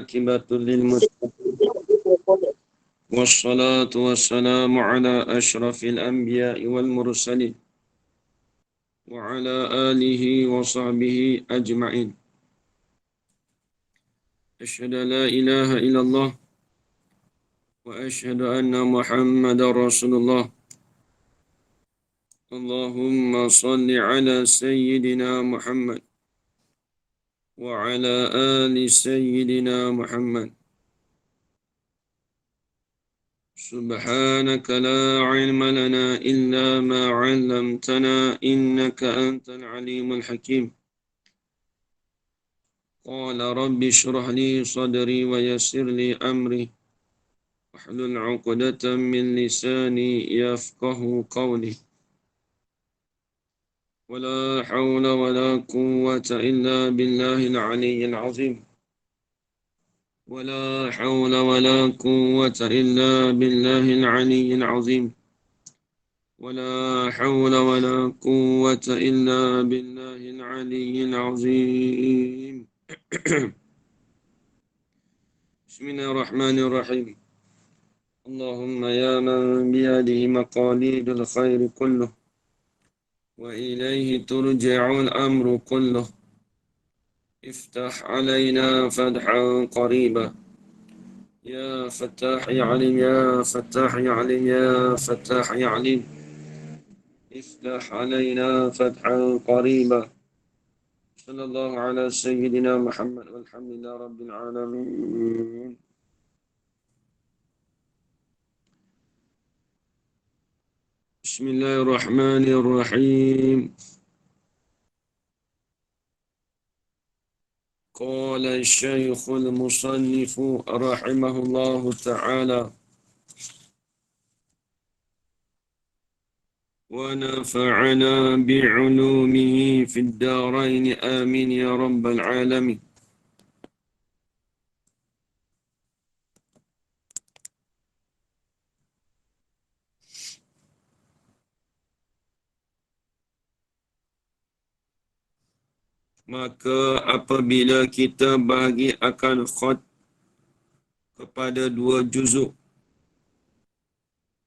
والعاقبة للمتقين والصلاة والسلام على أشرف الأنبياء والمرسلين وعلى آله وصحبه أجمعين. أشهد أن لا إله إلا الله وأشهد أن محمد رسول الله. اللهم صل على سيدنا محمد وعلى آل سيدنا محمد. سبحانك لا علم لنا إلا ما علمتنا إنك أنت العليم الحكيم. قال رب اشرح لي صدري ويسر لي أمري واحلل عقدة من لساني يفقه قولي. ولا حول ولا قوة إلا بالله العلي العظيم. ولا حول ولا قوة إلا بالله العلي العظيم. ولا حول ولا قوة إلا بالله العلي العظيم. بسم الله الرحمن الرحيم. اللهم يا من بيده مقاليد الخير كله وإليه ترجع الأمر كله افتح علينا فتحا قريبا يا فتاح يا عليم يا فتاح يا عليم يا فتاح يا عليم افتح علينا فتحا قريبا. صلى الله على سيدنا محمد والحمد لله رب العالمين. بسم الله الرحمن الرحيم. قال الشيخ المصنف رحمه الله تعالى ونفعنا بعلومه في الدارين آمين يا رب العالمين. Maka apabila kita bahagi akan khat kepada dua juzuk,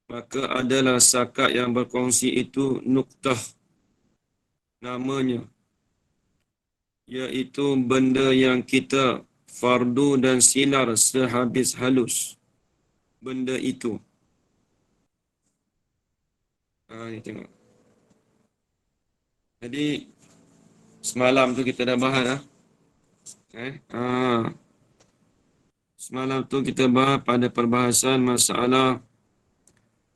maka adalah sakat yang berkongsi itu nuktah namanya, iaitu benda yang kita fardu dan silar sehabis halus benda itu. Ni tengok. Jadi semalam tu kita dah bahas lah. Semalam tu kita bahas pada perbahasan masalah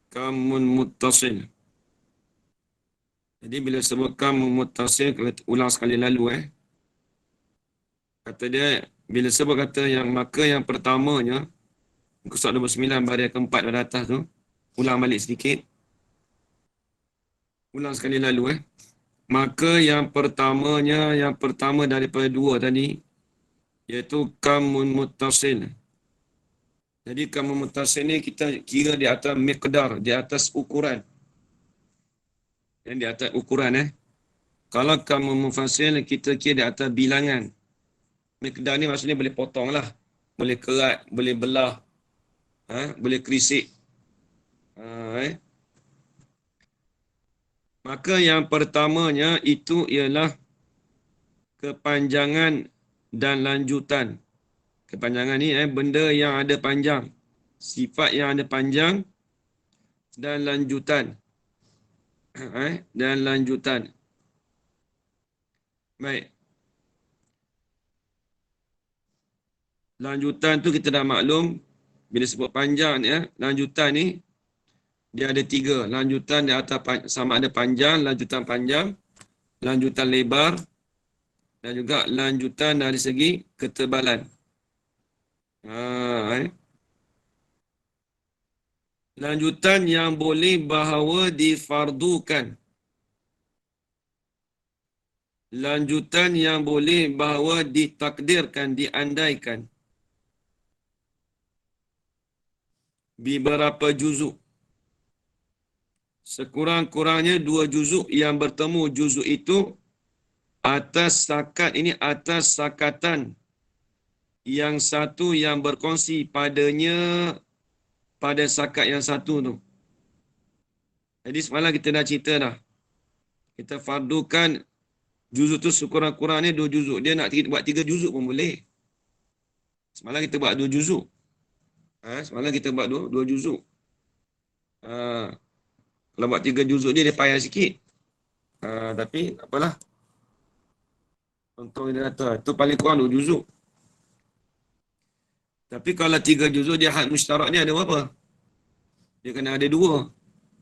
kamun muttasil. Jadi bila sebut kamun muttasil, kita ulang sekali lalu kata dia, bila sebut kata yang maka yang pertamanya, muka surat 29 baris keempat pada atas tu, ulang balik sedikit. Ulang sekali lalu Maka yang pertamanya, yang pertama daripada dua tadi, iaitu kamun muttasil. Jadi kamun muttasil ni kita kira di atas miqdar, di atas ukuran. Yang di atas ukuran Kalau kamun mufasil kita kira di atas bilangan. Miqdar ni maksudnya boleh potong lah. Boleh kerat, boleh belah. Boleh kerisik. Maka yang pertamanya itu ialah kepanjangan dan lanjutan. Kepanjangan ni benda yang ada panjang. Sifat yang ada panjang dan lanjutan. Dan lanjutan. Baik. Lanjutan tu kita dah maklum. Bila sebut panjang ni, lanjutan ni dia ada tiga. Lanjutan di atas sama ada panjang, lanjutan panjang, lanjutan lebar dan juga lanjutan dari segi ketebalan. Lanjutan yang boleh bahawa difardukan. Lanjutan yang boleh bahawa ditakdirkan, diandaikan. Beberapa juzuk. Sekurang-kurangnya dua juzuk yang bertemu juzuk itu atas sakat ini, atas sakatan yang satu yang berkongsi padanya pada sakat yang satu tu. Jadi semalam kita dah cerita dah. Kita fardukan juzuk tu sekurang-kurangnya 2 juzuk. Dia nak buat 3 juzuk pun boleh. Semalam kita buat 2 juzuk. Semalam kita buat 2 juzuk. Kalau buat 3 juzuk dia payah sikit. Tapi apalah. Contoh dia kata, tu paling kurang 2 juzuk. Tapi kalau 3 juzuk dia had mustarak ni ada berapa? Dia kena ada 2.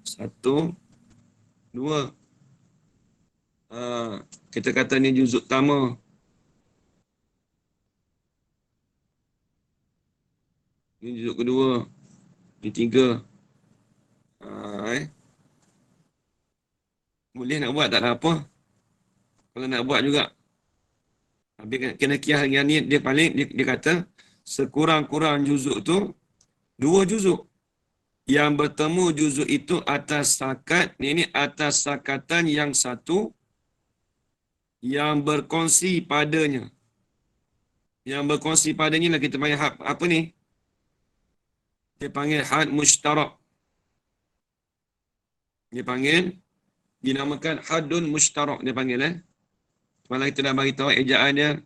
1, 2. Kita kata ni juzuk pertama. Ni juzuk kedua. Ni 3. Boleh nak buat tak ada apa. Kalau nak buat juga. Habis kena kias yang ni dia paling dia kata sekurang-kurang juzuk tu 2 juzuk. Yang bertemu juzuk itu atas sakat, ini atas sakatan yang satu yang berkongsi padanya. Yang berkongsi padanya lah kita panggil had, apa ni? Dia panggil had mushtarak. Dia panggil, dinamakan hadun mushtarak dia panggil Malah kita dah bagi tahu ejaan dia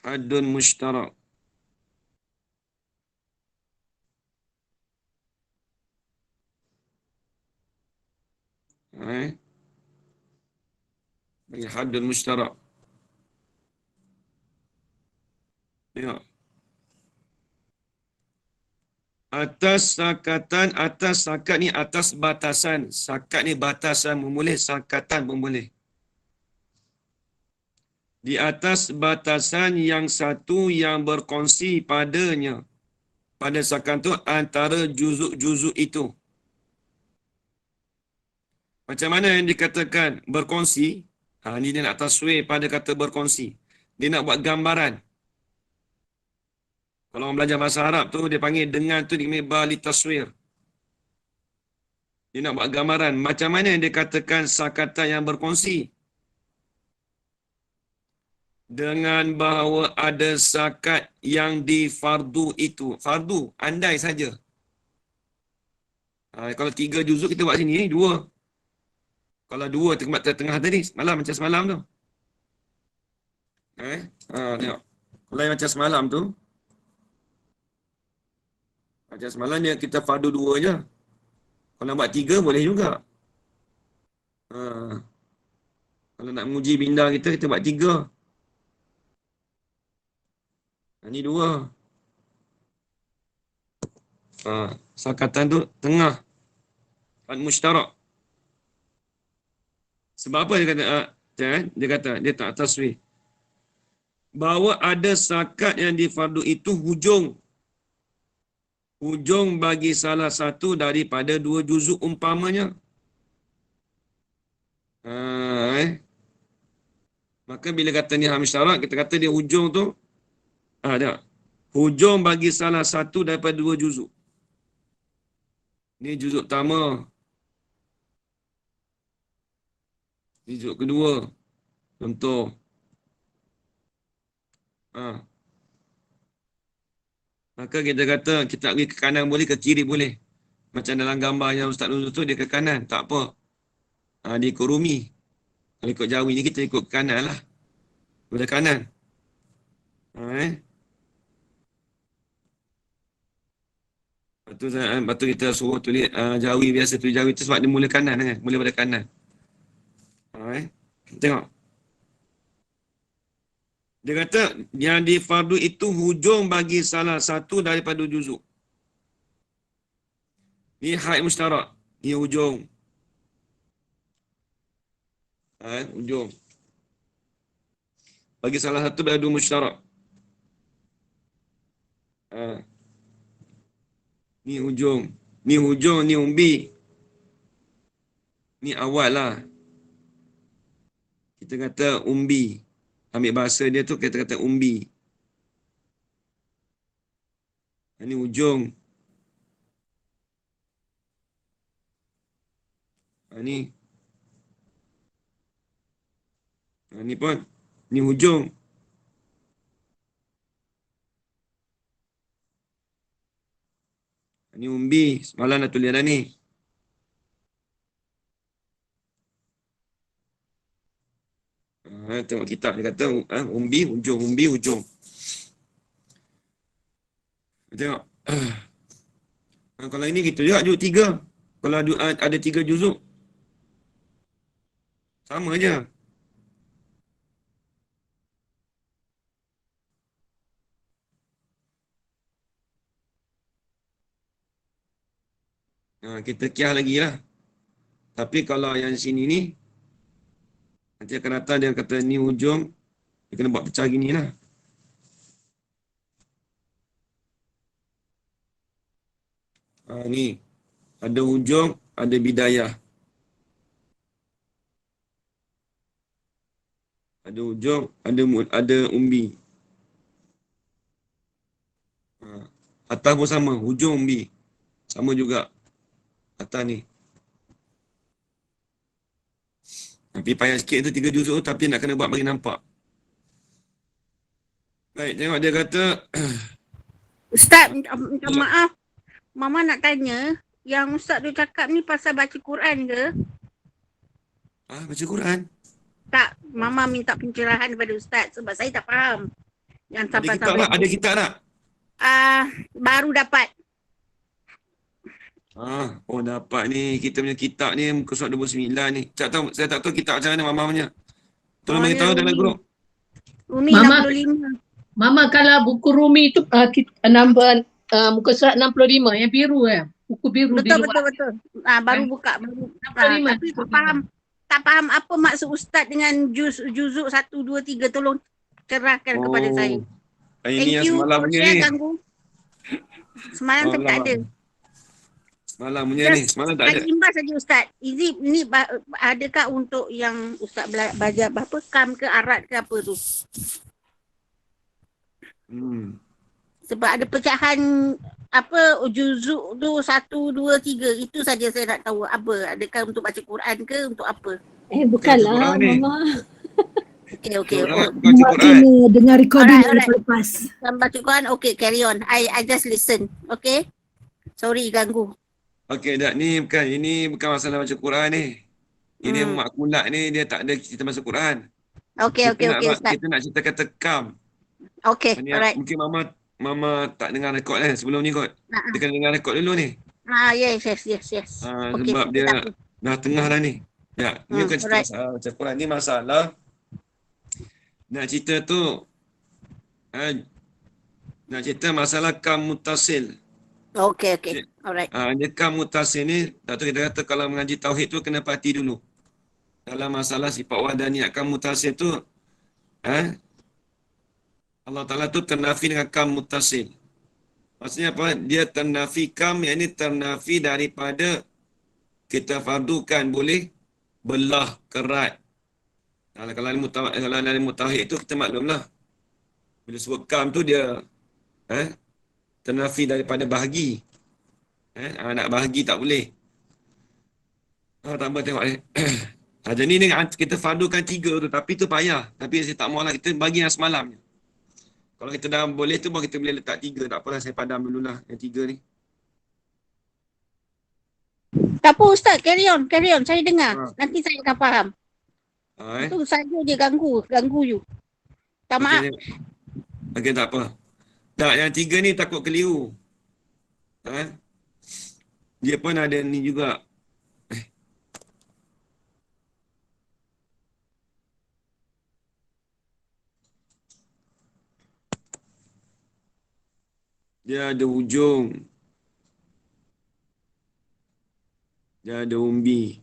hadun mushtarak. Panggil hadun mushtarak. Tengok. Atas sakatan, atas sakat ni atas batasan. Sakat ni batasan pun boleh, sakatan pun boleh. Di atas batasan yang satu yang berkongsi padanya. Pada sakat tu antara juzuk-juzuk itu. Macam mana yang dikatakan berkongsi? Ni dia nak taswir pada kata berkongsi. Dia nak buat gambaran. Kalau orang belajar bahasa Arab tu, dia panggil dengan tu dia bali taswir. Dia nak buat gambaran. Macam mana yang dikatakan sakatan yang berkongsi? Dengan bahawa ada sakat yang di fardu itu. Fardu, andai saja. Kalau 3 juzuk kita buat sini, 2. Kalau 2 tengah tadi, macam semalam tu. Tengok. Kalau macam semalam tu, macam semalam dia kita fardu 2 je. Kalau nak buat 3 boleh juga. Kalau nak menguji binda kita buat 3. Ini 2. Sakatan tu tengah. Mushtarak. Sebab apa dia kata? Dia tak taswir. Bahawa ada sakat yang di fardu itu hujung. Hujung bagi salah satu daripada 2 juzuk umpamanya. Maka bila kata ni hal mushtarak, kita kata dia hujung tu. Tengok. Hujung bagi salah satu daripada 2 juzuk. Ni juzuk pertama. Ni juzuk kedua. Contoh. Maka kita kata kita pergi ke kanan boleh, ke kiri boleh. Macam dalam gambar yang Ustaz Nuzul tu, dia ke kanan. Tak apa. Dia ikut Rumi. Kalau ikut Jawi ni, kita ikut ke kanan lah. Boleh kanan. Lepas tu kita suruh tulis Jawi biasa. Tulis Jawi tu sebab dia mula kanan kan. Mula pada kanan. Tengok. Dia kata yang di fardu itu hujung bagi salah satu daripada juzuk. Ni haid mustarak. Ni hujung. Hujung. Bagi salah satu daripada mustarak. Ni hujung. Ni hujung, ni umbi. Ni awal lah. Kita kata umbi. Ambil bahasa dia tu kita kata umbi. Ni hujung. Ni. Ni pun. Ni hujung. Ni umbi. Semalam dah tulis dah ni. Tengok kitab dia kata umbi, hujung. Umbi, hujung. Tengok. Kalau ini gitu juga, juzuk 3. Kalau ada 3 juzuk. Sama je. Kita kias lagi lah. Tapi kalau yang sini ni, nanti akan datang dia kata ni hujung, dia kena buat pecah gini lah. Ni, ada hujung, ada bidayah. Ada hujung, ada umbi. Atas pun sama, hujung umbi. Sama juga. Atas ni. Tapi payah sikit tu 3 juzuk tapi nak kena buat bagi nampak. Baik, tengok dia kata. Ustaz, minta maaf. Mama nak tanya, yang Ustaz tu cakap ni pasal baca Quran ke? Baca Quran? Tak, Mama minta pencerahan daripada Ustaz sebab saya tak faham. Yang sampai-sampai Ada kitab tak? Baru dapat. Dapat ni. Kita punya kitab ni muka surat 29 ni. Saya tak tahu kitab macam mana Mama punya. Tolong bagi tahu dalam grup. Rumi 65. Mama kalau buku Rumi tu nombor muka surat 65 yang biru buku biru betul, di luar. Betul. Baru buka. Tapi tak faham apa maksud Ustaz dengan juzuk 1, 2, 3. Tolong cerahkan kepada saya. Ini yang semalam punya ni. Ganggu. Semalam tu tak ada. Semalam punya ni. Semalam tak ada. Imbas saja Ustaz. Ni adakah untuk yang Ustaz belajar apa? Kam ke arat ke apa tu? Sebab ada pecahan apa juzuk tu 1, 2, 3. Itu saja saya nak tahu apa. Adakah untuk baca Quran ke untuk apa? Bukanlah Mama. Okay. Mak kena dengar recording lepas. Baca Quran, okay, carry on. I just listen. Okay? Sorry ganggu. Okay, ini bukan masalah baca Quran ni. Ini makmulat ni dia tak ada cerita baca Quran. Okay, Ustaz. Kita nak cerita kata kam. Okay, alright. Mungkin Mama tak dengar rekod sebelum ni kot. Dia kena dengar rekod dulu ni. Yes. Sebab dia dah tengah dah ni. Ya, ni bukan cerita masalah baca Quran. Ni masalah nak cerita tu nak cerita masalah kam mutasil. Okay. Alright. Dia kam mutasil ni, Datuk kita kata kalau mengaji tauhid tu kena perhati dulu. Dalam masalah sifat wahdaniyat kam mutasil tu Allah Ta'ala tu ternafi dengan kam mutasil. Maksudnya apa? Dia ternafi kam, yang ini ternafi daripada kita fardukan boleh belah kerat. Kalau dalam mutahid tu kita maklumlah. Bila sebut kam tu dia ternafi daripada bahagi. Nak bahagi tak boleh. Tak apa tengok ni. Jadi ni kita fardukan 3 tu, tapi tu payah. Tapi saya tak maulah kita bagi yang semalam. Kalau kita dah boleh tu, kita boleh letak 3. Tak apalah, saya padam dululah yang 3 ni. Tak apa Ustaz, carry on. Saya dengar. Nanti saya akan faham. Itu saja dia ganggu you. Tak maaf. Okey, tak apa. Tak, yang 3 ni takut keliru. Dia pun ada ni juga. Dia ada hujung. Dia ada umbi.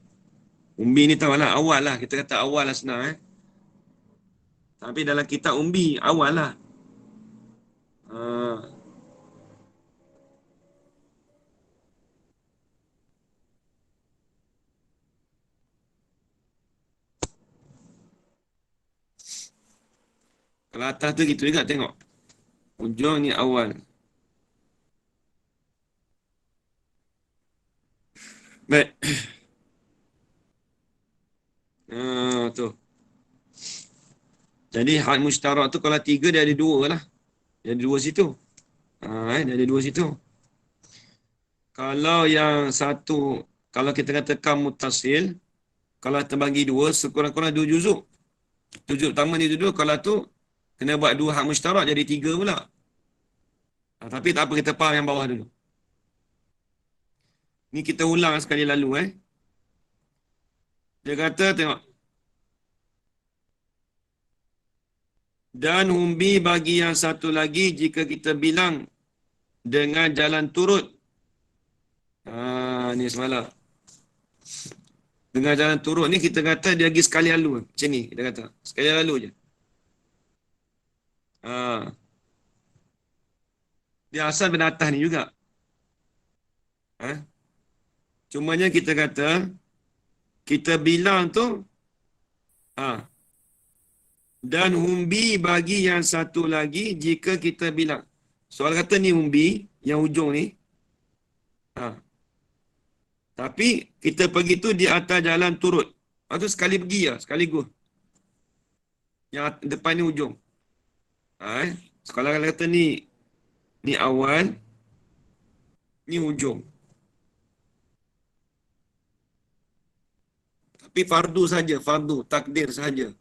Umbi ni tahu lah, awal lah. Kita kata awal lah senang. Tapi dalam kitab umbi, awal lah. Kalau atas tu gitu juga tengok. Hujung ni awal. Baik. Tu. Jadi had mustarak tu kalau 3 dia ada 2 lah. Dia ada 2 situ. Dia ada 2 situ. Kalau yang satu, kalau kita kata kam mutasil, kalau terbagi dua, sekurang-kurang 2 juzuk. Juzuk pertama ni dulu, kalau tu, kena buat 2 hak mustarak jadi 3 pula. Tapi tak apa, kita faham yang bawah dulu. Ni kita ulang sekali lalu Dia kata, tengok. Dan humbi bagi yang satu lagi jika kita bilang dengan jalan turut. Ni semalam. Dengan jalan turut ni kita kata dia lagi sekali lalu. Macam ni kita kata. Sekali lalu je. Dia asal benda atas ni juga. Cumanya kita kata, kita bilang tu, dan humbi bagi yang satu lagi jika kita bilang. Soal kata ni humbi, yang ujung ni. Tapi kita pergi tu di atas jalan turut. Lepas tu sekali pergi lah, sekaligus. Yang depan ni ujung. Sekolah kata ni awal, ni ujung. Tapi fardu saja, fardu, takdir saja.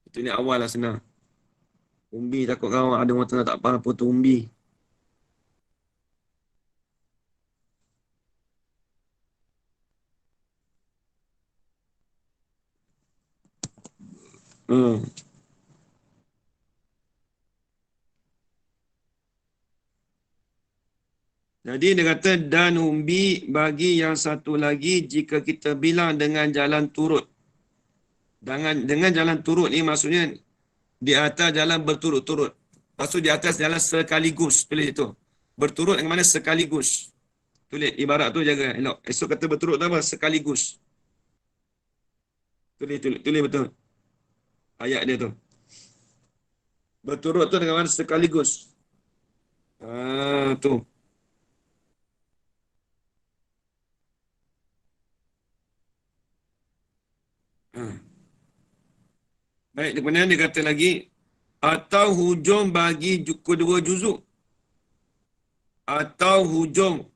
Itu ni awal lah senang. Umbi takut kau ada orang tengah tak faham apa tu umbi. Jadi dia kata dan umbi bagi yang satu lagi jika kita bilang dengan jalan turut. Dengan jalan turut ni maksudnya di atas jalan berturut-turut. Maksud di atas jalan sekaligus. Tulis itu. Berturut dengan mana sekaligus. Tulis ibarat tu jaga elok. Esok kata berturut tu apa? Sekaligus. Tulis betul. Ayat dia tu. Berturut tu dengan mana sekaligus. Tu. Baik, kemudian dia kata lagi, atau hujung bagi kedua juzuk. Atau hujung.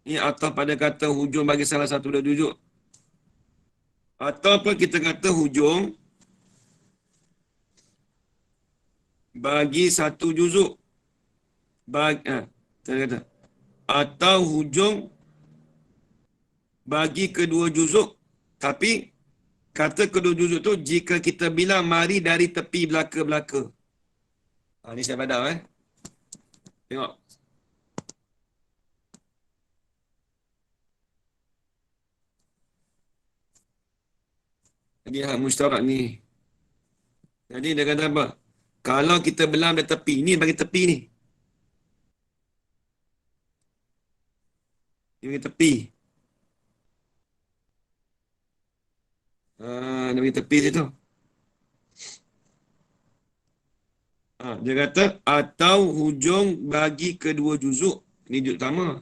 Ini atau pada kata hujung bagi salah satu dua juzuk. Atau apa kita kata hujung bagi satu juzuk. Kita kata. Atau hujung bagi kedua juzuk. Tapi kata kedua juzuk tu jika kita bilang mari dari tepi belaka-belaka. Ni saya padam Tengok. Jadi hak mustarak ni. Jadi dia kata apa? Kalau kita belam dari tepi, ni bagi tepi ni. Ni bagi tepi. Dia bagi tepi situ. Dia kata, atau hujung bagi kedua juzuk. Ini juzuk pertama.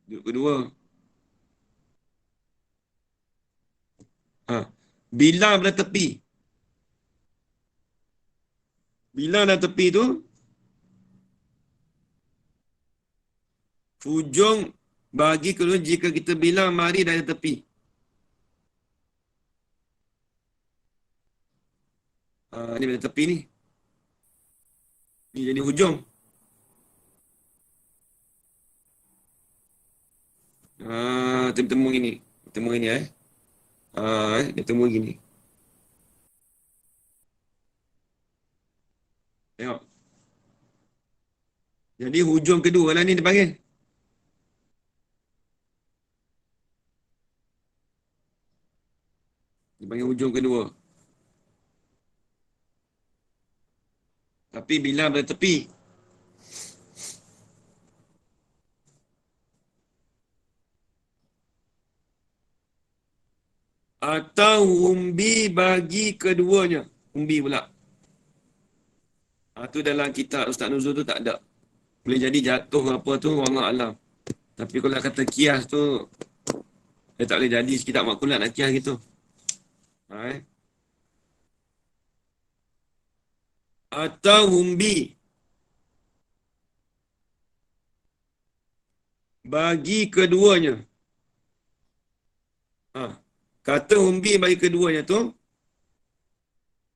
Juzuk kedua. Bilang pada tepi. Bilang pada tepi tu, hujung bagi kedua jika kita bilang mari dari tepi. Ni pada tepi ni. Ni jadi hujung. Temu gini. Temu gini dia temu gini. Tengok. Jadi hujung kedua lah ni dia panggil. Dia panggil hujung kedua. Tapi bila pada tepi. Atau umbi bagi keduanya. Umbi pula. Itu dalam kitab Ustaz Nuzul tu tak ada. Boleh jadi jatuh apa tu, wallah alam. Tapi kalau kata kias tu, dia tak boleh jadi. Kitab makulat nak kias gitu. atau humbi bagi keduanya. Ha. Kata humbi bagi keduanya tu,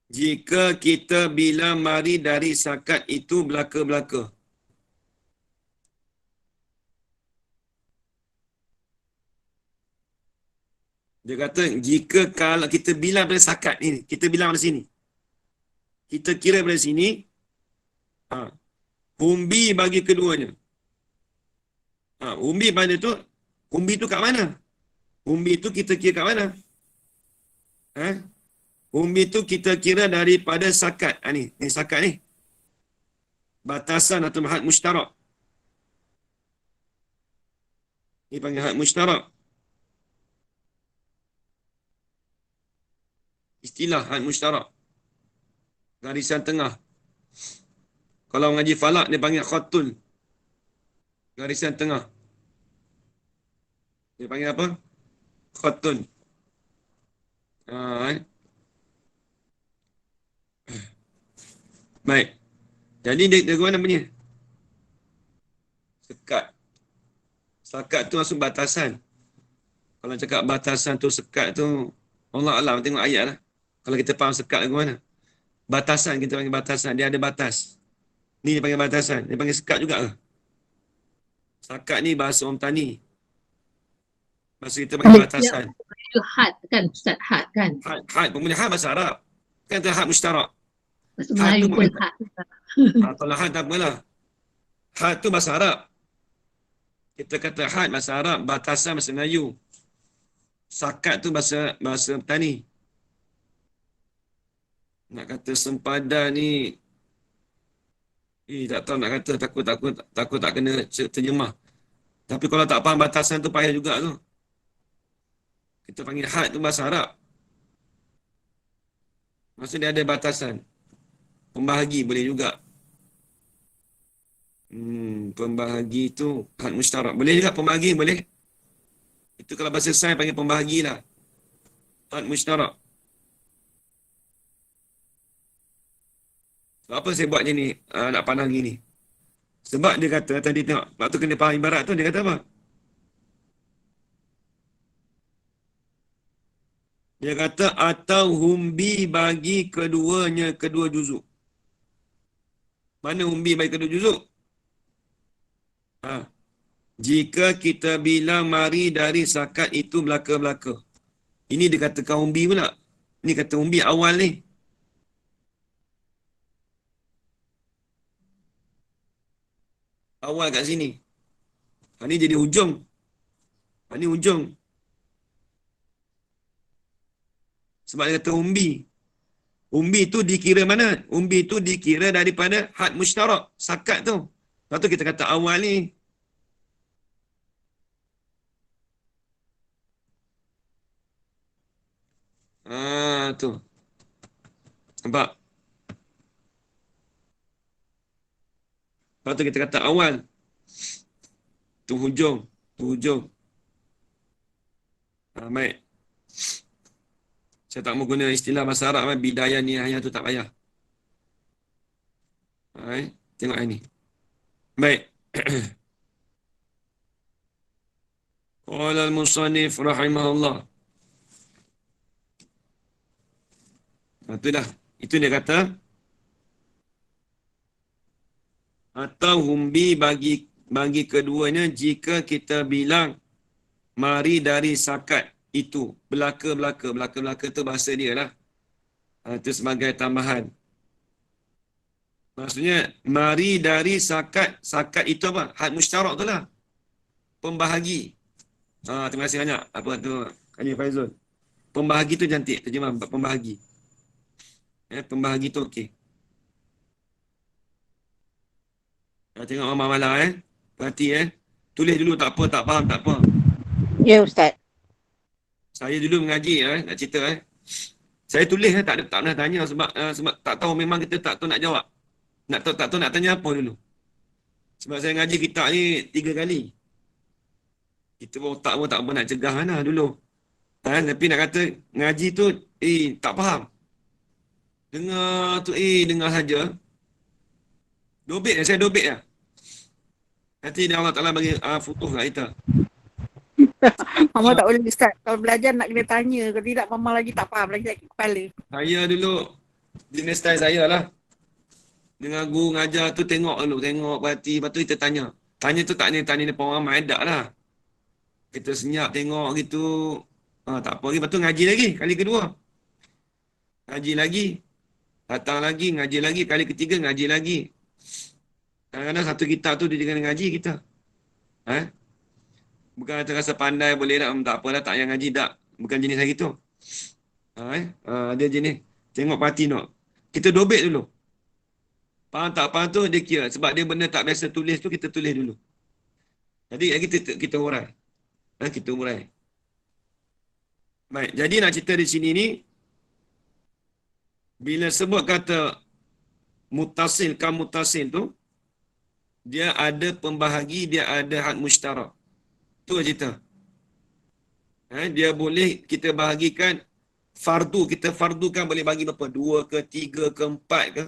jika kita bilang mari dari sakat itu belaka-belaka. Dia kata, jika kalau kita bilang pada sakat ni, kita bilang pada sini. Kita kira pada sini, ha, humbi bagi keduanya. Ha, umbi pada tu, umbi tu kat mana? Umbi tu kita kira kat mana? Ha? Umbi tu kita kira daripada sakat. Ha, ni sakat ni. Batasan atau had mushtarak. Ni panggil had mushtarak. Istilah had mushtarak. Garisan tengah. Kalau ngaji falak, dia panggil khatul. Garisan tengah. Dia panggil apa? Khatun. Ha, Baik. Jadi dia mana punya? Sekat. Sekat tu maksud batasan. Kalau cakap batasan tu sekat tu, Allah Alam tengok ayat lah. Kalau kita faham sekat ke mana? Batasan, kita panggil batasan. Dia ada batas. Ni dia panggil batasan. Dia panggil sekat juga ke? Sekat ni bahasa orang tani. Bahasa kita panggil batasan. Itu had kan, Ustaz, had kan. Had pun had bahasa Arab. Kan tu had mushtarak. Bahasa Had Melayu tu pun boleh. had. Kalau had tak apalah. Had tu bahasa Arab. Kita kata had bahasa Arab, batasan bahasa Melayu. Sakat tu bahasa petani. Nak kata sempadan ni, tak tahu nak kata, takut tak kena terjemah. Tapi kalau tak faham batasan tu payah juga tu. Kita panggil had tu bahasa Arab. Maksud dia ada batasan. Pembahagi boleh juga. Pembahagi tu had mushtarak. Boleh juga pembahagi, boleh. Itu kalau bahasa sains panggil pembahagi lah. Had mushtarak. Sebab apa saya buat je ni, nak pandang gini? Sebab dia kata, tadi tengok, waktu kena faham ibarat tu, dia kata apa? Dia kata, atau humbi bagi keduanya, kedua juzuk. Mana humbi bagi kedua juzuk? Ha. Jika kita bilang mari dari sakat itu belaka-belaka. Ini dia katakan humbi pula. Ini kata humbi awal ni. Awal kat sini. Ha, ni jadi hujung. Ha, ni hujung. Sebab dia kata umbi. Umbi tu dikira mana? Umbi tu dikira daripada had mushtarak. Sakat tu. Lepas tu kita kata awal ni. Tu. Nampak? Lepas tu kita kata awal. Tu hujung. Tu hujung. Baik. Saya tak mau guna istilah bahasa Arab. Bidayah nihayah tu tak payah. Tengok ini. Baik. Qala al-musannif rahimahullah. Itu dah. Itu dia kata. Atau humbi bagi keduanya jika kita bilang mari dari sakat itu. Belaka tu bahasa dia lah. Itu sebagai tambahan. Maksudnya, mari dari sakat. Sakat itu apa? Had mushtarak tu lah. Pembahagi. Terima kasih banyak. Apa tu? Haji Faizul. Pembahagi tu cantik. Terjemah pembahagi. Pembahagi tu okey. Tengok Mama Malah Perhati Tulis dulu tak apa, tak faham tak apa. Ya Ustaz. Saya dulu mengaji nak cerita Saya tulis tak pernah tanya sebab tak tahu, memang kita tak tahu nak jawab. Tak tahu nak tanya apa dulu. Sebab saya ngaji kitab ni 3 kali. Kita pun otak pun tak apa nak cegah mana dulu. Tapi nak kata ngaji tu tak faham. Dengar tu dengar saja. Dobit lah, saya dobit lah. Nanti dia Allah Ta'ala bagi futuh kat kita. Mama tak boleh Ustaz. Kalau belajar nak kena tanya. Kalau tidak Mama lagi tak faham lagi sakit kepala. Saya dulu, jenis style saya lah. Dengan guru ngajar tu tengok dulu, tengok perhati. Lepas tu kita tanya. Tanya tu tak ni, tanya depan orang ramai, tak lah. Kita senyap tengok gitu. Tak apa lagi. Lepas tu ngaji lagi, kali kedua. Ngaji lagi. Datang lagi, ngaji lagi. Kali ketiga, ngaji lagi. Kadang-kadang satu kitab tu dia kena ngaji kita. Eh? Bukan terasa pandai boleh tak, tak apalah, tak payah ngaji tak. Bukan jenis saya gitu. Dia jenis. Tengok parti no. Kita dobit dulu. Faham tak faham tu dia kira. Sebab dia benda tak biasa tulis tu, kita tulis dulu. Jadi kita urai. Kita urai. Baik, jadi nak cerita di sini ni, bila sebut kata mutasil, mutasil tu, dia ada pembahagi, dia ada had musytarak. Tu cerita. Dia boleh kita bahagikan fardu. Kita fardukan boleh bagi berapa? 2 ke, 3 ke, 4 ke.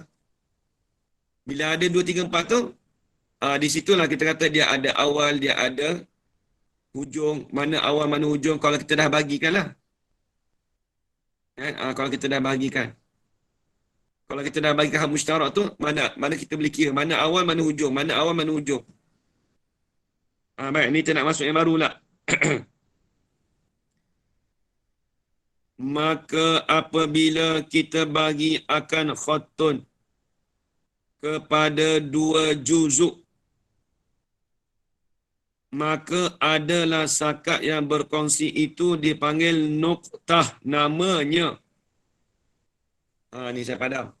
Bila ada 2, 3, 4 tu, di situlah kita kata dia ada awal, dia ada hujung. Mana awal, mana hujung kalau kita dah bagikan lah. Kalau kita dah bagikan. Kalau kita dah bagikan had musytarak tu, mana kita boleh kira. Mana awal, mana hujung. Mana awal, mana hujung. Baik, ni kita nak masuk yang baru lah. Maka apabila kita bagi akan khatun kepada 2 juzuk, maka adalah sakat yang berkongsi itu dipanggil nuqtah namanya. Ni saya padam.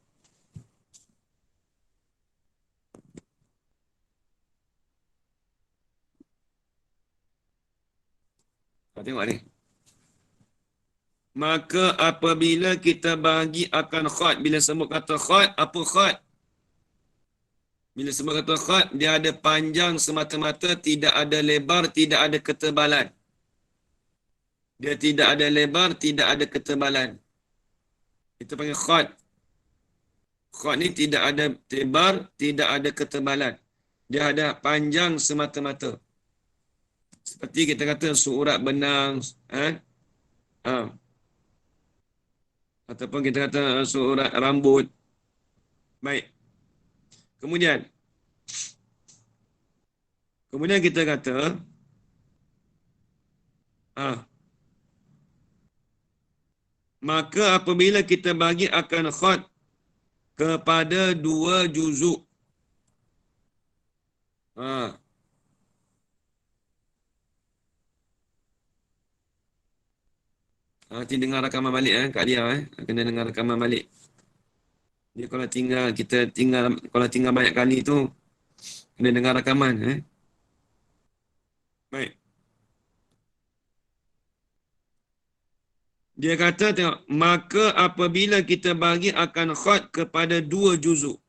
Tengok ni. Maka apabila kita bagi akan khat, bila sebut kata khat, apa khat? Bila sebut kata khat, dia ada panjang semata-mata, tidak ada lebar, tidak ada ketebalan. Dia tidak ada lebar, tidak ada ketebalan. Itu panggil khat. Khat ni tidak ada lebar, tidak ada ketebalan. Dia ada panjang semata-mata. Seperti kita kata surat benang, ataupun kita kata surat rambut. Baik. Kemudian kita kata maka apabila kita bagi akan khat kepada 2 juzuk. Nanti dengar rakaman balik Kak Lia kena dengar rakaman balik. Dia kalau tinggal banyak kali tu kena dengar rakaman Baik. Dia kata tengok, maka apabila kita bagi akan khat kepada 2 juzuk.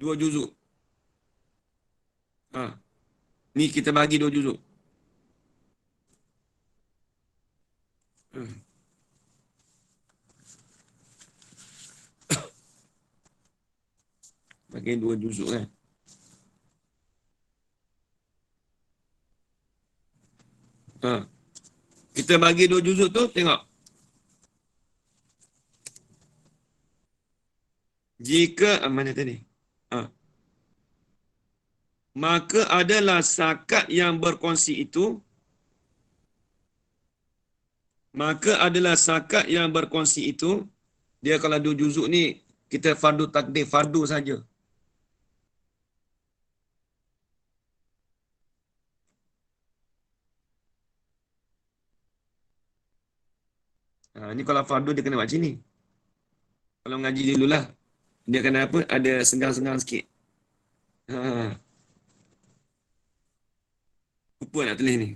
2 juzuk. Ni kita bagi 2 juzuk. Bagi 2 juzuk kan. Kita bagi 2 juzuk tu, tengok. Jika, mana tadi? Maka adalah sakat yang berkongsi itu, dia kalau 2 juzuk ni, kita fardu takdir, fardu saja. Ni kalau fardu dia kena buat macam ni. Kalau mengaji dululah, dia kena apa? Ada senggang-senggang sikit. Lupa nak tulis ni.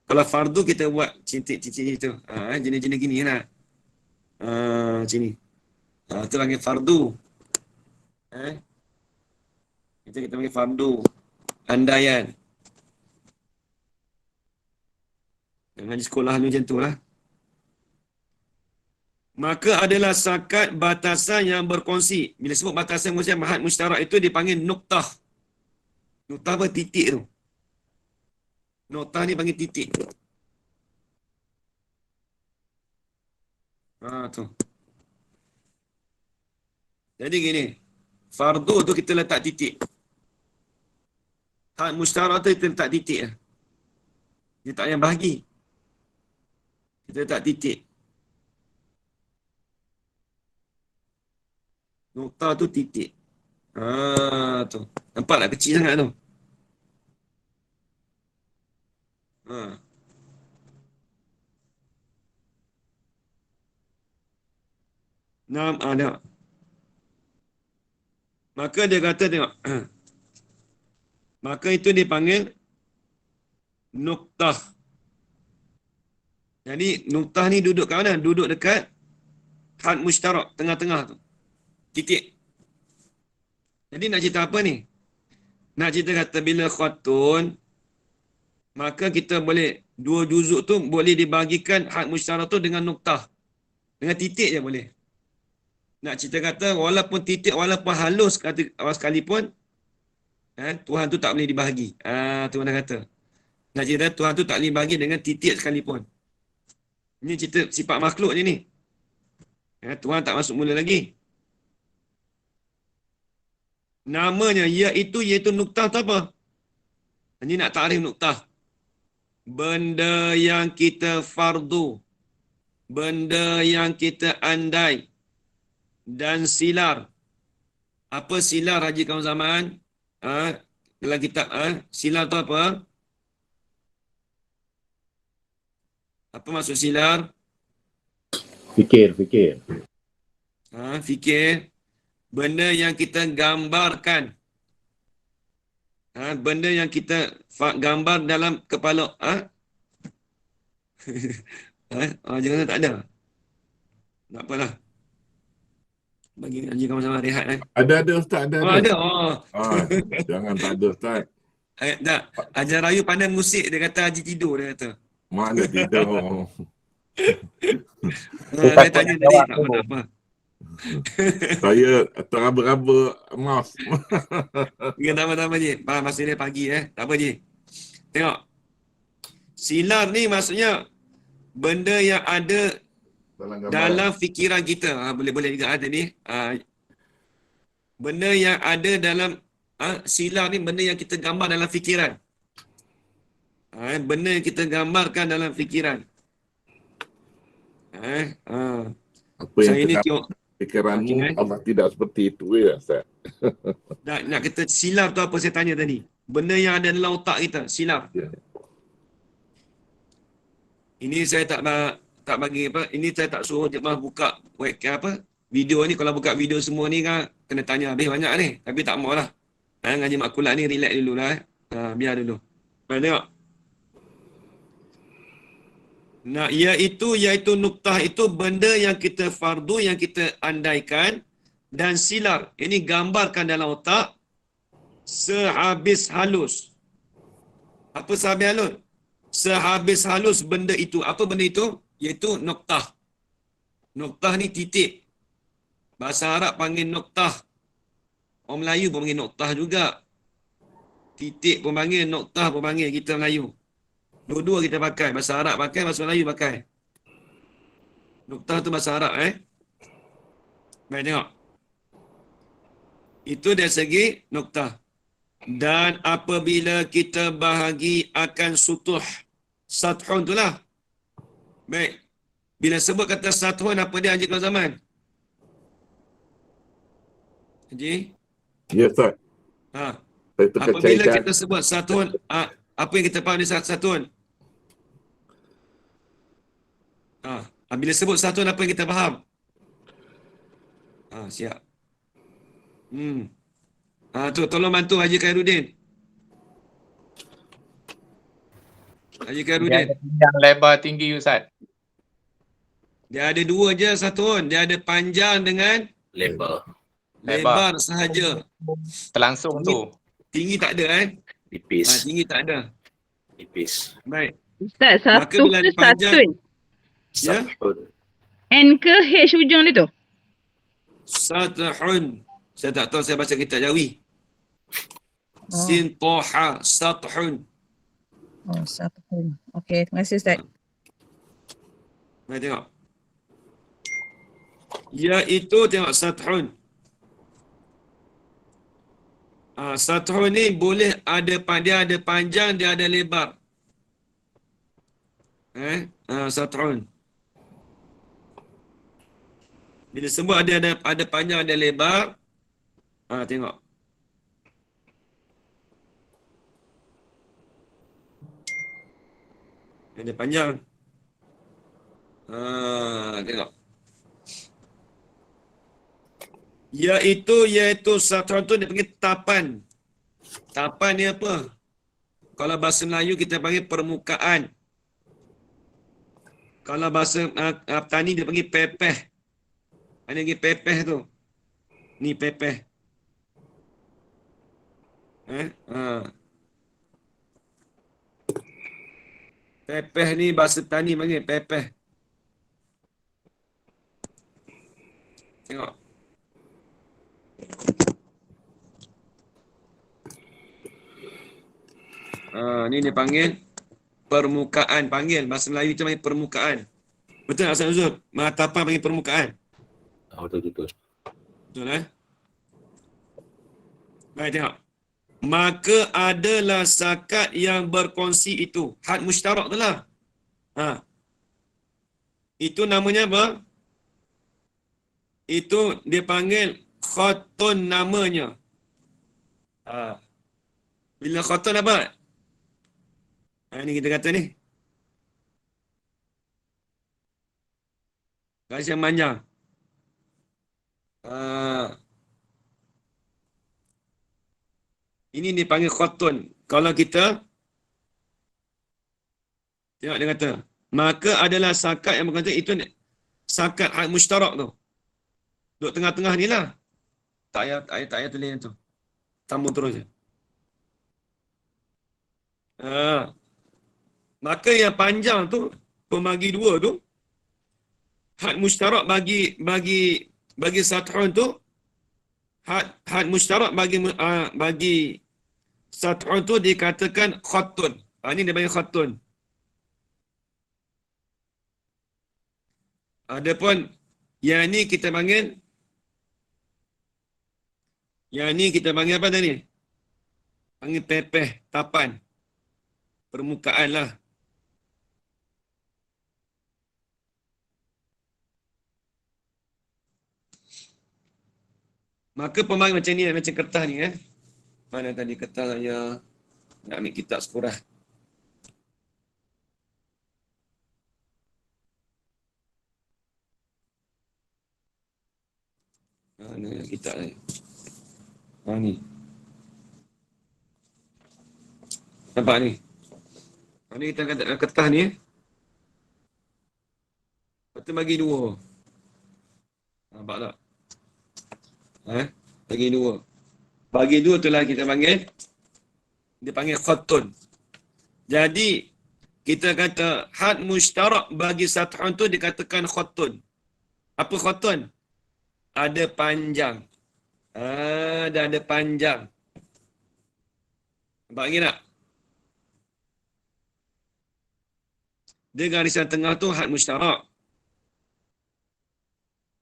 Kalau fardu kita buat cincin tu. Jenis-jenis gini lah. Macam ni. Itu panggil fardu. Kita panggil fardu. Andaian. Yang ngaji sekolah ni macam tu lah. Maka adalah sakat batasan yang berkongsi. Bila sebut batasan yang berkongsi, had mustarak itu dipanggil nuktah. Nuktah apa? Titik tu. Nuktah ni panggil titik. Tu. Jadi gini, fardu tu kita letak titik. Had mustarak tu kita letak titik. Dia tak payah bahagi. Kita letak titik. Nokta tu titik. Tu. Nampak tak kecil sangat tu? Tengok. Maka dia kata tengok. Maka itu dipanggil nuktah. Jadi nuktah ni duduk kat mana? Duduk dekat had mustarak, tengah-tengah tu. Titik. Jadi nak cerita apa ni? Nak cerita kata bila khatun, maka kita boleh, dua juzuk tu boleh dibahagikan had mustarak tu dengan nuktah. Dengan titik je boleh. Nak cerita kata walaupun titik, walaupun halus kata sekalipun, Tuhan tu tak boleh dibahagi. Tuhan dah kata. Nak cerita Tuhan tu tak boleh dibahagi dengan titik sekalipun. Ini cerita sifat makhluk je ni. Tuhan tak masuk mula lagi. Namanya iaitu nuktah tu apa? Ini nak takrif nuktah. Benda yang kita fardu. Benda yang kita andai. Dan silar. Apa silar Haji kaum zaman? Dalam kitab silar tu apa? Apa maksud silar? Fikir. Fikir. Benda yang kita gambarkan. Benda yang kita gambar dalam kepala. Jangan tak ada. Tak apalah. Bagi Haji kamu sama rehat. Ada Ustaz, ada. Ada. Jangan tak ada Ustaz. Tak. Ajar Rayu pandai musik, dia kata Haji tidur, dia kata. Mana tidur. Saya tanya tadi, tak apa. Saya teraba-raba maaf. Ya, tak apa je. Masa dia pagi tak apa je. Tengok. Silar ni maksudnya benda yang ada dalam fikiran kita. Boleh juga tadi. Benda yang ada dalam silar ni benda yang kita gambar dalam fikiran. Benda yang kita gambarkan dalam fikiran. Apa yang saya ni tengok fikiranmu Allah tidak seperti itu ya Ustaz. Nak kata silar tu apa saya tanya tadi? Benda yang ada dalam otak kita, silar. Ya. Ini saya tak bagi apa, ini saya tak suruh jemaah buka webcam apa, video ni. Kalau buka video semua ni kan kena tanya habis banyak ni. Tapi tak maulah. Ngaji makulat ni relax dululah. Biar dulu. Baik, tengok. Nah, iaitu nuktah itu benda yang kita fardu, yang kita andaikan, dan silar. Ini gambarkan dalam otak sehabis halus. Apa sehabis halus? Sehabis halus benda itu. Apa benda itu? Iaitu nuktah. Nuktah ni titik. Bahasa Arab panggil nuktah. Orang Melayu pun panggil nuktah juga. Titik pun panggil, nuktah pun panggil kita Melayu. Dua-dua kita pakai. Bahasa Arab pakai, bahasa Melayu pakai. Nuktah tu bahasa Arab Baik, tengok. Itu dari segi nuktah. Dan apabila kita bahagi akan sutuh sathun tu lah. Baik. Bila sebut kata sathun, apa dia Haji Kaum Zaman? Haji? Ya Ustaz. Saya Apabila terkecaikan. kita sebut sathun, apa yang kita faham di sathun? Bila sebut sathun, apa yang kita faham? Siap. Tu tolong bantu Haji Khairuddin. Haji Dia Khairuddin. ada panjang lebar tinggi Ustaz. Dia ada dua je sathun. Dia ada panjang dengan lebar sahaja. Terlangsung tu. Tinggi tak ada Tipis. Tinggi tak ada. Tipis. Baik. Ustaz, Maka satu bila ke panjang- satun? Ya? Sathun. N ke H ujung dia tu? Sathun. Saya tak tahu, saya baca kitab Jawi. Sin toha sathun. Oh, satu. Okey, terima kasih Ustaz. Mari tengok. Iaitu tengok sathun. Sathun ni boleh ada, dia ada panjang, dia ada lebar. Sathun. Bila sebut ada panjang, ada lebar. Tengok. Ada panjang. Tengok. Iaitu sathun tu dia panggil tapan. Tapan ni apa? Kalau bahasa Melayu kita panggil permukaan. Kalau bahasa Tani dia panggil pepeh. Ada lagi pepeh tu. Ni pepeh. Pepeh ni bahasa Tani panggil pepeh. Tengok. Ni dia panggil permukaan. Bahasa Melayu kita panggil permukaan. Betul tak Ustaz Uzur? Tapan panggil permukaan. Betul. Betul Baik, tengok. Maka adalah zakat yang berkongsi itu. Had mushtarak tu lah. Itu namanya apa? Itu dia panggil khatun namanya. Bila khatun apa? Ini kita kata ni. Garis yang panjang. Ini dipanggil khatun. Kalau kita tengok dia kata, maka adalah zakat yang berkata itu zakat hak mushtarak tu. Duduk tengah-tengah ni lah. Tak payah tulis yang tu. Sambung terus je. Maka yang panjang tu, pembagi dua tu, had mushtarak bagi sathun tu, had mushtarak bagi sathun tu dikatakan khatun. Ini dia panggil khatun. Adapun yang ni kita panggil apa tadi? Panggil pepeh, tapan. Permukaan lah. Maka pembagi macam ni, macam kertas ni Mana tadi kertas saya nak ambil kitab sekurah. Mana kitab saya? Ni. Nampak ni? Ni kita kata kertas ni. Lepas tu bagi dua. Nampak tak? Bagi dua. Bagi dua tu lah kita panggil. Dia panggil khatun. Jadi, kita kata had mushtarak bagi sathun tu dikatakan khatun. Apa khatun? Ada panjang. Dah ada panjang. Nampak lagi tak? Dia garisan tengah tu had mushtarak.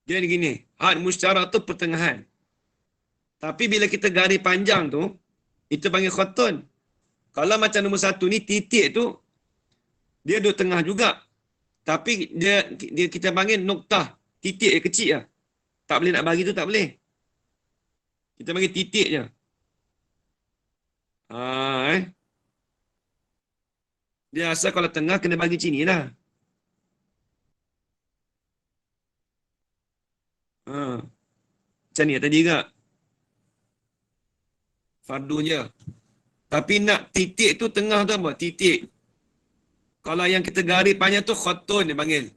Dia ni gini. Had mushtarak tu pertengahan. Tapi bila kita garis panjang tu, itu panggil khatun. Kalau macam nombor satu ni, titik tu, dia duduk tengah juga. Tapi dia kita panggil noktah. Titik yang kecil lah. Tak boleh nak bagi tu, tak boleh. Kita panggil titik je. Dia asal kalau tengah kena bagi sini lah. Macam ni tadi juga. Fardu je. Tapi nak titik tu tengah tu apa? Titik. Kalau yang kita garis panjang tu khatun dia panggil.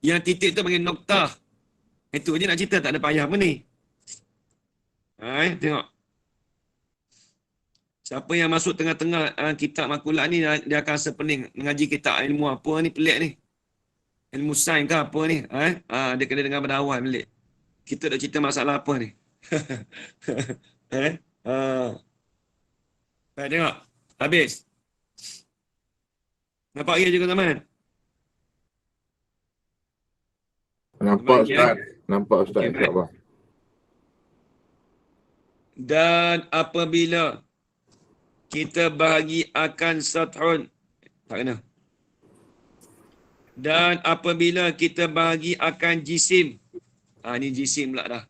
Yang titik tu panggil noktah. Itu je nak cerita, tak ada payah apa ni. Tengok. Siapa yang masuk tengah-tengah kitab makulat ni, dia akan rasa pening mengaji kitab ilmu apa ni, pelik ni. ilmu sains ke apa ni? Dia kena dengar pada awal balik. Kita dah cerita masalah apa ni? Baik, tengok. Habis. Nampak ya juga teman? Nampak Baik, Ustaz. Nampak Ustaz. Okey, baik. InsyaAllah. Dan apabila kita bahagi akan sathun. Tak kena. Dan apabila kita bahagi akan jisim. Ni jisim pula dah.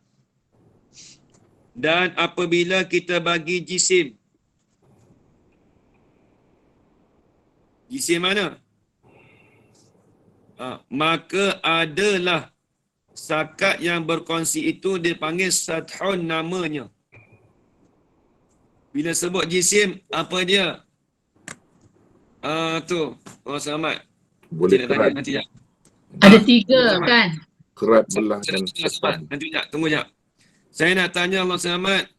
Dan apabila kita bagi jisim. Jisim mana? Maka adalah sakat yang berkongsi itu dipanggil sathun namanya. Bila sebut jisim, apa dia? Tu. Oh, selamat. Boleh Tidak kerat, tanya nanti jap. Ada 3 kan? kerat belah dan Selamat. Nanti jap. Tunggu jap. Saya nak tanya Allah selamat.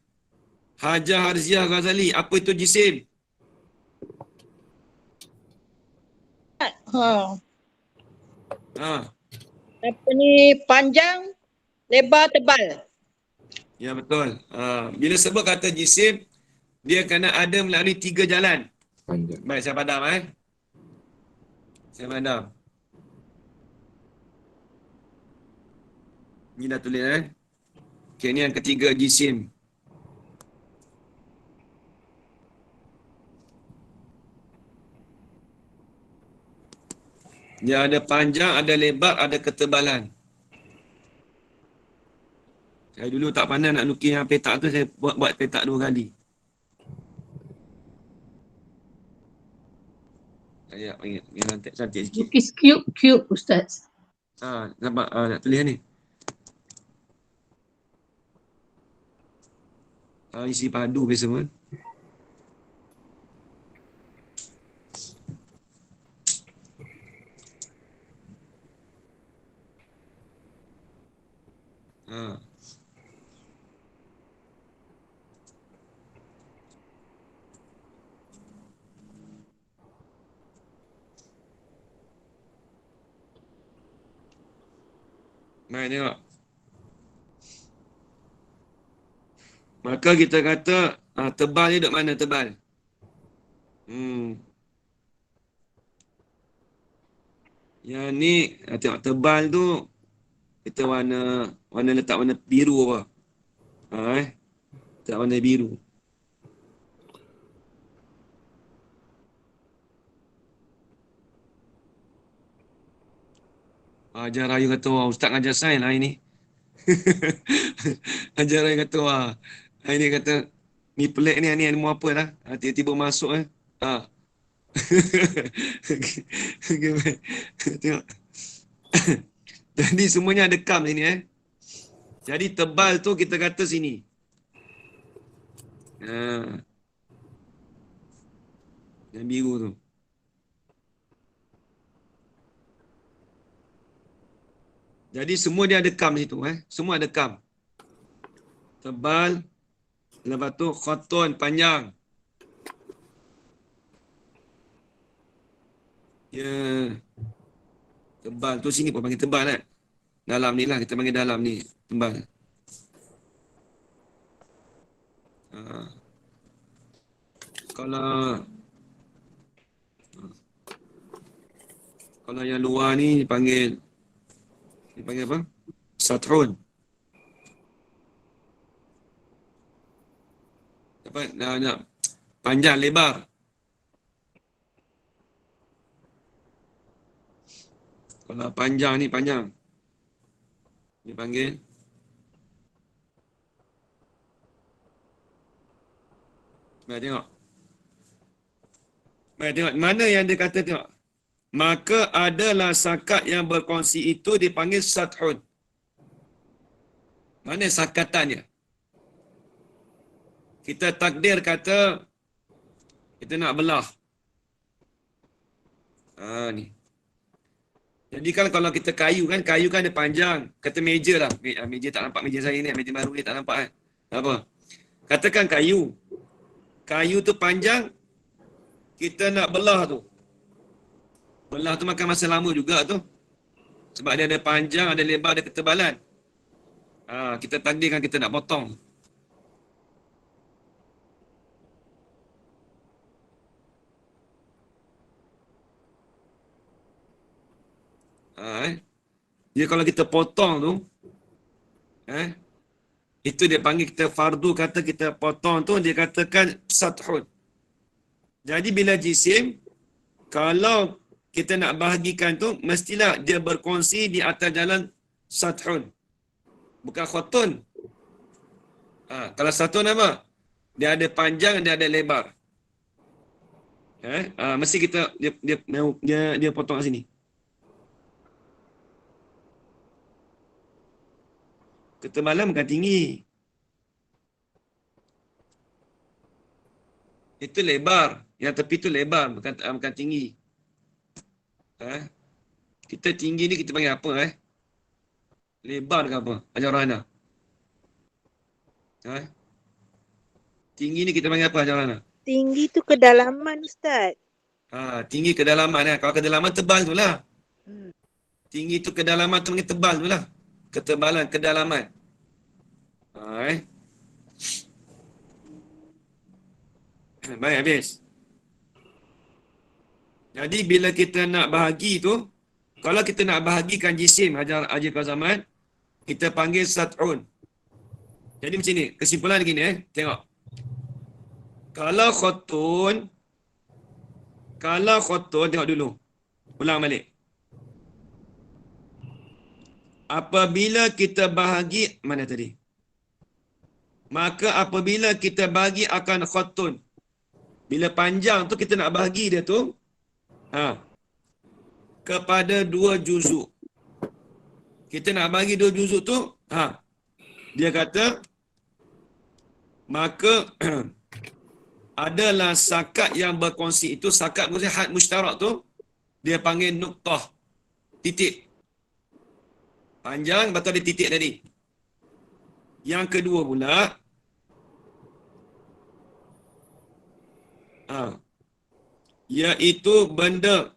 Hajar Harziah Ghazali, apa itu jisim? Apa ni, panjang, lebar, tebal. Ya, betul. Bila sebut kata jisim, dia kena ada melalui 3 jalan. panjang. Baik, saya padam Saya padam. Ni dah tulis Okey, ni yang ketiga jisim. Dia ada panjang, ada lebar, ada ketebalan. Saya dulu tak pandai nak lukis yang petak tu, saya buat petak 2 kali. Saya panggil cantik sikit. Lukis cube Ustaz. Nampak nak tulis ni. Isi padu biasa pun. Mari tengok. Maka kita kata tebal ni duduk mana tebal? Yang ni tengok tebal tu kita warna letak warna biru apa? Letak warna biru. Ajar Raya kata, wah, Ustaz ngajar sains lah hari ni. Ajar Raya kata, wah, hari ni kata, ni pelik ni ilmu apa lah. Tiba-tiba masuk Okay, baik. Tengok. Jadi semuanya ada kam sini Jadi tebal tu kita kata sini. Yang biru tu. Jadi semua dia ada kam situ Semua ada kam. Tebal. Lepas tu khatun panjang. Ya. Tebal tu sini pun panggil tebal Dalam ni lah kita panggil dalam ni tebal. Kalau yang luar ni dipanggil apa? Sathun. Apa? Nak panjang lebar. Kalau panjang ni panjang. Dipanggil Mari tengok. Mana yang dia kata tengok. Maka adalah sakat yang berkongsi itu dipanggil sathun. Mana sakatannya? Kita takdir kata kita nak belah. Ni. Jadi kan kalau kita kayu kan dia panjang. Kata meja lah. Meja tak nampak meja saya ni. Meja baru ni tak nampak Apa? Katakan kayu. Kayu tu panjang. Kita nak belah tu. Belah tu makan masa lama juga tu. Sebab dia ada panjang, ada lebar, ada ketebalan. Kita takdirkan kita nak potong. Jadi kalau kita potong tu, itu dia panggil kita fardu, kata kita potong tu dia katakan sathun. Jadi bila jisim, kalau kita nak bahagikan tu, mestilah dia berkongsi di atas jalan sathun. Bukan khotun. Kalau sathun apa? Dia ada panjang, dia ada lebar. Mesti kita dia potong kat sini. Ketebalan bukan tinggi. Itu lebar. Yang tepi tu lebar, bukan tinggi. Kita tinggi ni kita panggil apa? Lebar ke apa? Ajar Rana. Tinggi ni kita panggil apa, Ajar Rana? Tinggi tu kedalaman, Ustaz. Tinggi kedalaman. Kalau kedalaman tebal tu lah. Hmm. Tinggi tu kedalaman tu panggil tebal tu lah. Ketebalan, kedalaman. Baik, habis. Jadi bila kita nak bahagi tu, kalau kita nak bahagikan jisim Haji Qazaman, kita panggil sat'un. Jadi macam ni, kesimpulan gini tengok. Kalau khotun, tengok dulu. Ulang balik. Apabila kita bahagi, mana tadi? Maka apabila kita bahagi akan khotun. Bila panjang tu kita nak bahagi dia tu, kepada 2 juzuk. Kita nak bagi 2 juzuk tu, dia kata, maka adalah sakat yang berkongsi. Itu sakat maksudnya had mushtarak tu, dia panggil nuktah. Titik. Panjang, betul ada titik tadi. Yang kedua pula, iaitu benda.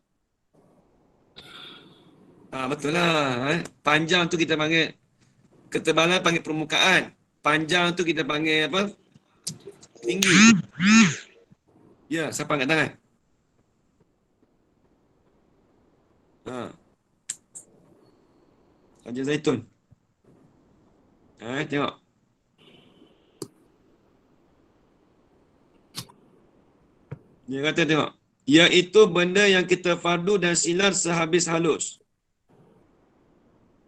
Betul lah. Panjang tu kita panggil, ketebalan panggil permukaan. Panjang tu kita panggil apa? Tinggi. Ya, siapa angkat tangan? Haji Zaitun. Tengok. Dia kata tengok. Iaitu benda yang kita fardu dan silar sehabis halus.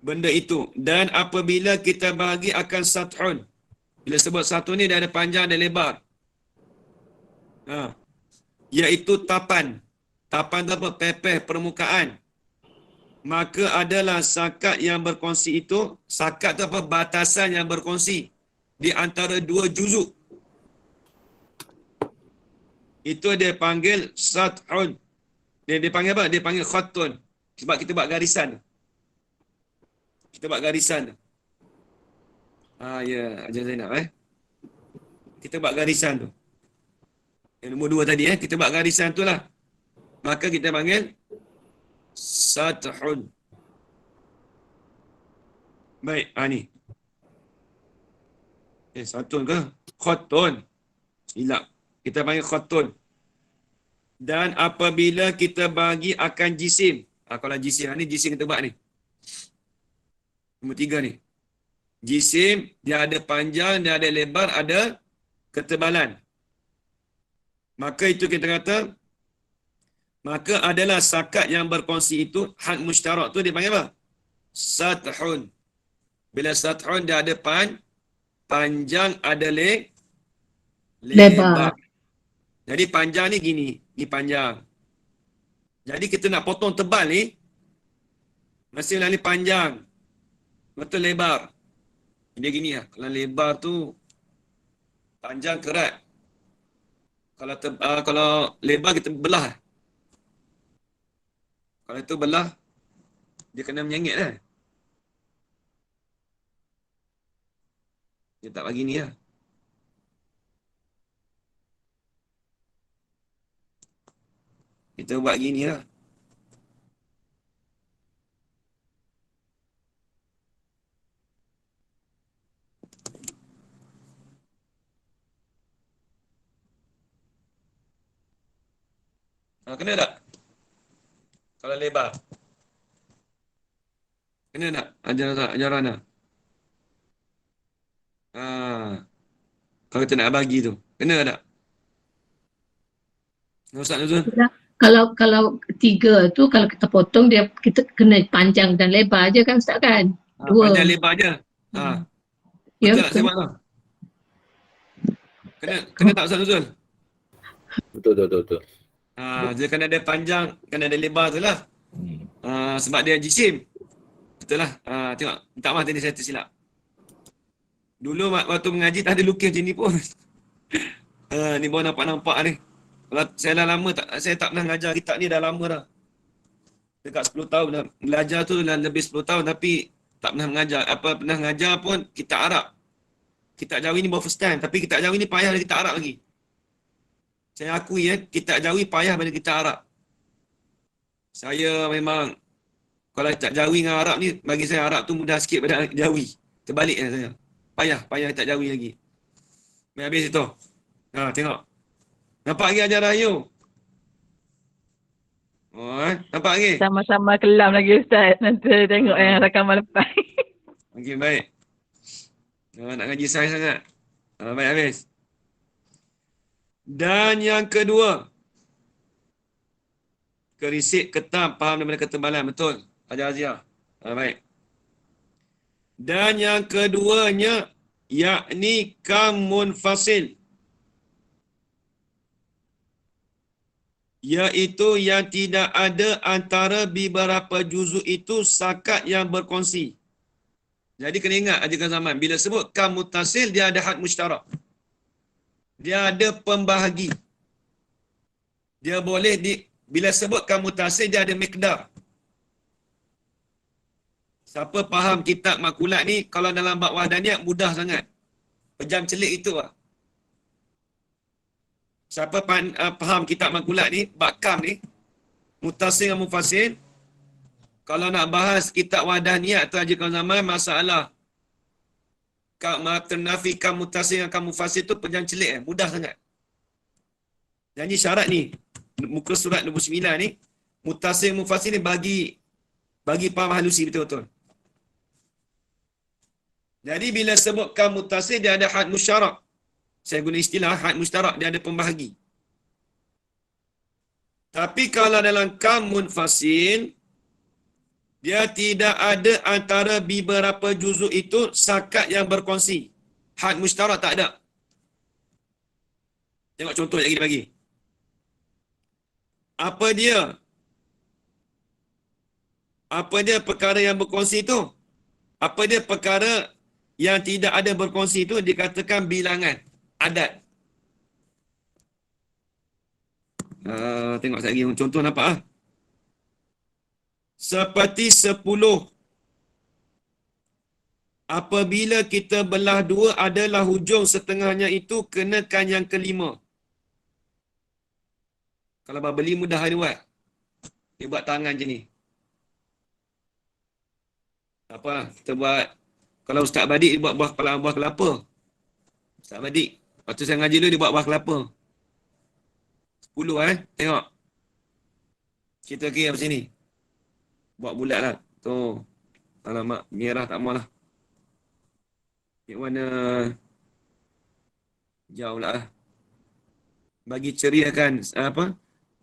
Benda itu. Dan apabila kita bahagi akan sathun. Bila sebut sathun ni dia ada panjang dan lebar. Iaitu tapan. Tapan tu apa? Pepeh permukaan. Maka adalah sakat yang berkongsi itu. Sakat tu apa? Batasan yang berkongsi. Di antara 2 juzuk. Itu dia panggil sathun. Dia panggil apa? Dia panggil khatun. Sebab kita buat garisan. Kita buat garisan. Ya, Ajar Zainab kita buat garisan tu. Yang nombor 2 tadi kita buat garisan tu lah. Maka kita panggil sathun. Baik, ni. Sathun ke? Khatun. Silap. Kita panggil khatun. Dan apabila kita bagi akan jisim. Kalau jisim, ni jisim kita buat ni. Nombor 3 ni. Jisim, dia ada panjang, dia ada lebar, ada ketebalan. Maka itu kita kata, maka adalah sakat yang berkongsi itu, had mushtarak tu dia panggil apa? Sathun. Bila sathun dia ada panjang, ada lebar. Jadi panjang ni gini, ni panjang. Jadi kita nak potong tebal ni, mesti ni panjang. Betul lebar. Dia gini lah. Kalau lebar tu, panjang kerat. Kalau lebar kita belah. Kalau itu belah, dia kena menyengit lah. Dia tak bagi ni lah. Kita buat gini lah. Kena tak? Kalau lebar. Kena tak? Ajaran tak? Kalau kita nak bagi tu. Kena tak? Ustaz Nuzul? Kalau 3 tu kalau kita potong dia kita kena panjang dan lebar je kan Ustaz kan? 2. Panjang lebar je. Ya, Betul tak saya buat tu? Kena tak Ustaz Nuzul? Betul. Dia kena ada panjang, kena ada lebar tu lah. Sebab dia jisim. Betul lah. Tengok. Minta maaf tadi saya tersilap. Dulu waktu mengaji tak ada lukis macam ni pun. Ni baru nampak-nampak ni. Kalau saya dah lama, saya tak pernah mengajar kitab ni dah lama dah. Dekat 10 tahun dah. Belajar tu dah lebih 10 tahun tapi tak pernah mengajar. Pernah mengajar pun kitab Arab. Kitab Jawi ni baru first time. Tapi kitab Jawi ni payah dari kitab Arab lagi. Saya akui kitab Jawi payah daripada kitab Arab. Saya memang, kalau kitab Jawi dengan Arab ni, bagi saya Arab tu mudah sikit pada Jawi. Terbaliknya saya. Payah kitab Jawi lagi. Main habis itu. Tengok. Nampak lagi ajaran you? Nampak lagi? Sama-sama kelam lagi Ustaz. Nanti tengok yang rakaman lepas. Okey, baik. Nak ngaji sains sangat. Baik, habis. Dan yang kedua, kerisik, ketam, faham daripada ketebalan. Betul. Ajar Aziah. Baik. Dan yang keduanya, yakni kam munfasil. Iaitu yang tidak ada antara beberapa juzuk itu sakat yang berkongsi. Jadi kena ingat ajaran zaman. Bila sebut kam muttasil, dia ada had musytarak. Dia ada pembahagi. Dia boleh bila sebut kam muttasil, dia ada miqdar. Siapa faham kitab makulat ni, kalau dalam bab wahdaniyah mudah sangat. Pejam celik itu lah. Siapa faham kitab makulat ni, bab kam ni, muttasil dan mufasil, kalau nak bahas kitab wahdaniyah atau ajaran zaman, masalah nafi kam muttasil dan kam mufasil tu pejam celik mudah sangat. Jadi syarat ni, muka surat 29 ni, muttasil mufasil ni bagi faham halusi betul-betul. Jadi bila sebut kam muttasil, dia ada had musyarak. Saya guna istilah had mustarak, dia ada pembahagi. Tapi kalau dalam kam munfasil, dia tidak ada antara beberapa juzuk itu sakat yang berkongsi. Had mustarak tak ada. Tengok contoh lagi dia bagi. Apa dia perkara yang berkongsi itu? Apa dia perkara yang tidak ada berkongsi itu dikatakan bilangan. Adat. Tengok lagi contoh nampak seperti 10. Apabila kita belah 2 adalah hujung setengahnya itu, kenakan yang kelima. Kalau beli mudah dia buat. Dia buat tangan je ni. Apa kita buat, kalau Ustaz Badik dia buat buah kelapa. Ustaz Badik waktu saya ngaji dulu dia buat buah kelapa. 10 tengok. Kita kira macam ni. Buat bulat lah. Tu. Alamak, merah tak maulah. Yang mana jauh lah. Bagi ceriakan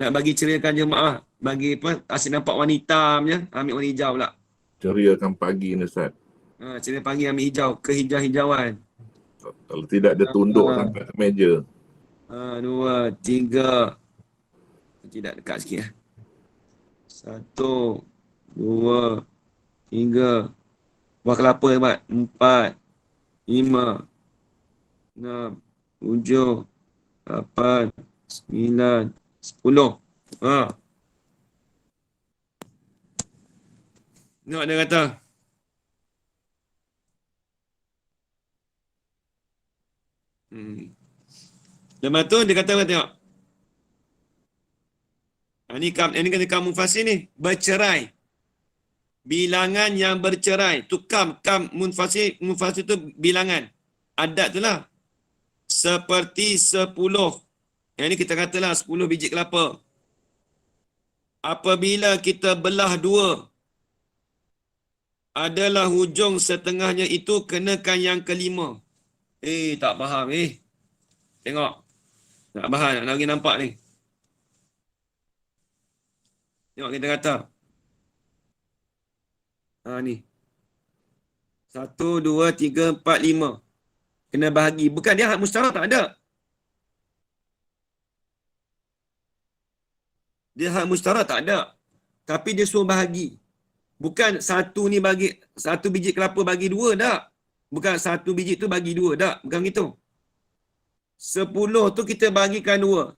nak bagi ceriakan jemaah. Bagi asyik nampak warna hitam je, ambil warna hijau pula. Ceriakan pagi ni Ustaz. Ceria pagi ambil hijau, kehijau-hijauan. Kalau tidak dia tunduk sampai ke meja. 2, 3. Tidak dekat sikit 1, 2, 3. Buah kelapa hebat. 4, 5, 6, 7, 8, 9, 10. Tengok dia kata. Lepas tu dia kata tengok. Ini kata kam munfasil ni. Bercerai. Bilangan yang bercerai. Tu kam munfasil tu bilangan. Adat tu lah. Seperti 10. Yang ni kita katalah 10 biji kelapa. apabila kita belah dua, adalah hujung setengahnya itu kenakan yang kelima. Tak faham Tengok. Nak bahas, nak bagi nampak ni. Tengok kita kata. Ni. 1, 2, 3, 4, 5. Kena bahagi. Bukan dia hak musyawarah tak ada. Dia hak musyawarah tak ada. Tapi dia suruh bahagi. Bukan satu ni bagi, satu biji kelapa bagi dua, tak. Bukan satu biji tu bagi dua, tak. Bukan gitu. 10 tu kita bagikan dua.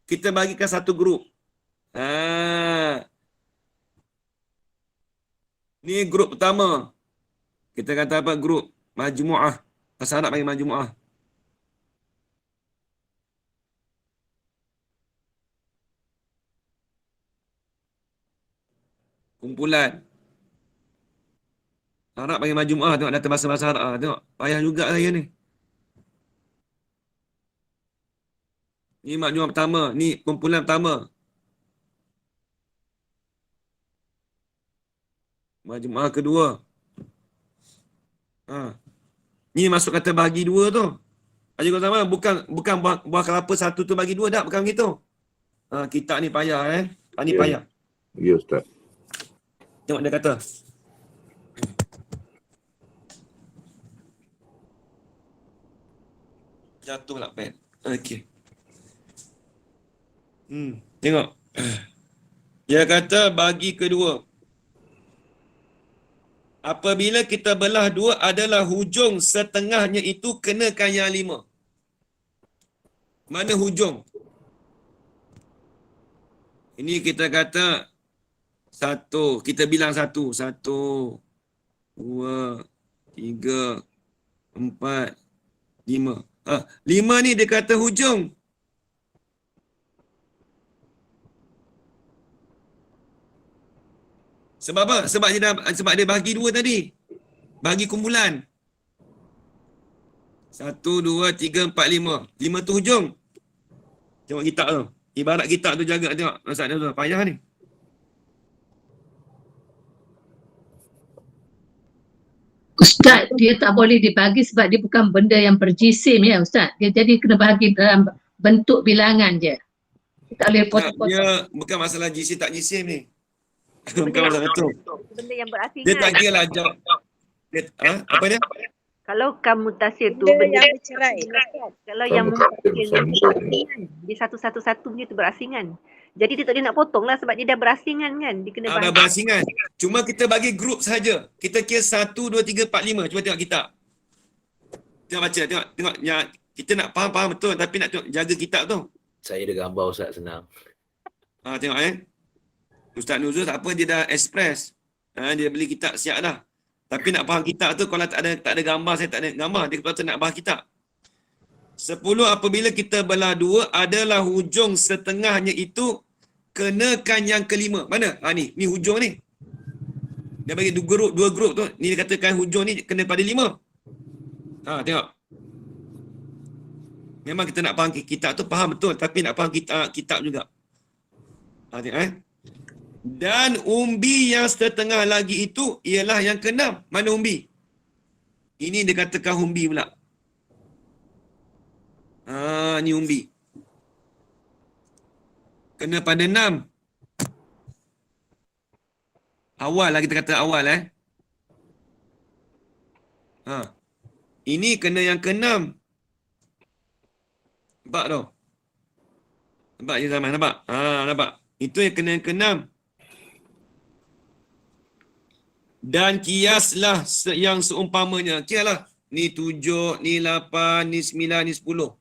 Kita bagikan satu grup. Ni grup pertama. Kita kata apa? Grup majmu'ah. Bahasa Arab panggil majmu'ah. Kumpulan. Arab panggil majmu'ah. Tengok data bahasa Arab. Tengok. Payah juga saya ni. Ni majmu'ah pertama. Ni kumpulan pertama. Majmu'ah kedua. Ni masuk kata bagi dua tu. Haji kau sama, bukan buah kelapa satu tu bagi dua, tak? Bukan begitu. Kitab ni payah ni Ya. payah. Ya, Ustaz. Tengok dia kata. Jatuh lah pen. Okey. Tengok. Dia kata bagi kedua. Apabila kita belah dua adalah hujung setengahnya itu kenakan yang 5. Mana hujung? Ini kita kata 1. Kita bilang 1. 1, 2, 3, 4, 5. 5 ni dia kata hujung. Sebab apa? Sebab dia bagi dua tadi. Bagi kumpulan. 1, 2, 3, 4, 5. 5 tu hujung. Tengok kitab tu. Ibarat kitab tu jaga tengok. Masak dia tu. Payah ni. Ustaz, dia tak boleh dibagi sebab dia bukan benda yang berjisim ya Ustaz. Dia jadi kena bahagi dalam bentuk bilangan je. Tak boleh potong-potong. Dia bukan masalah jisim tak jisim ni. Bukan masalah itu. Benda yang berasingan. Dia tak kira lah jawab. Apa dia? Kalau kam mutasir tu Benda benda yang bercerai. kalau yang Kamu mutasil kata berasingan, dia satu-satu punya tu berasingan. Jadi dia tak boleh nak potong lah sebab dia dah berasingan kan. Dia kena Ada bahagi. berasingan. Cuma kita bagi grup saja. Kita kira 1, 2, 3, 4, 5. Cuba tengok kitab. Tengok baca. Tengok. Yang kita nak faham betul tapi nak tengok jaga kitab tu. Saya ada gambar Ustaz, senang. Tengok Ustaz Nuzul tak apa, dia dah express. Dia beli kitab siap dah. Tapi nak faham kitab tu kalau tak ada gambar, saya tak ada gambar. Dia kata nak bahas kitab. 10 apabila kita belah dua adalah hujung setengahnya itu kenakan yang kelima. Mana? Ni hujung ni. Dia bagi dua grup tu. Ni dia katakan hujung ni kena pada 5. Tengok. Memang kita nak faham kitab tu faham betul tapi nak faham kitab juga. Tengok Dan umbi yang setengah lagi itu ialah yang ke-6. Mana umbi? Ini dia katakan umbi pula. Ni umbi. Kena pada 6. Awal lah kita kata awal Ini kena yang ke-6. Nampak tu? Nampak je Zaman? Nampak? Nampak? Itu yang kena yang ke-6. Dan kiaslah yang seumpamanya. Kiaslah. Ni 7, ni 8, ni 9, ni 10.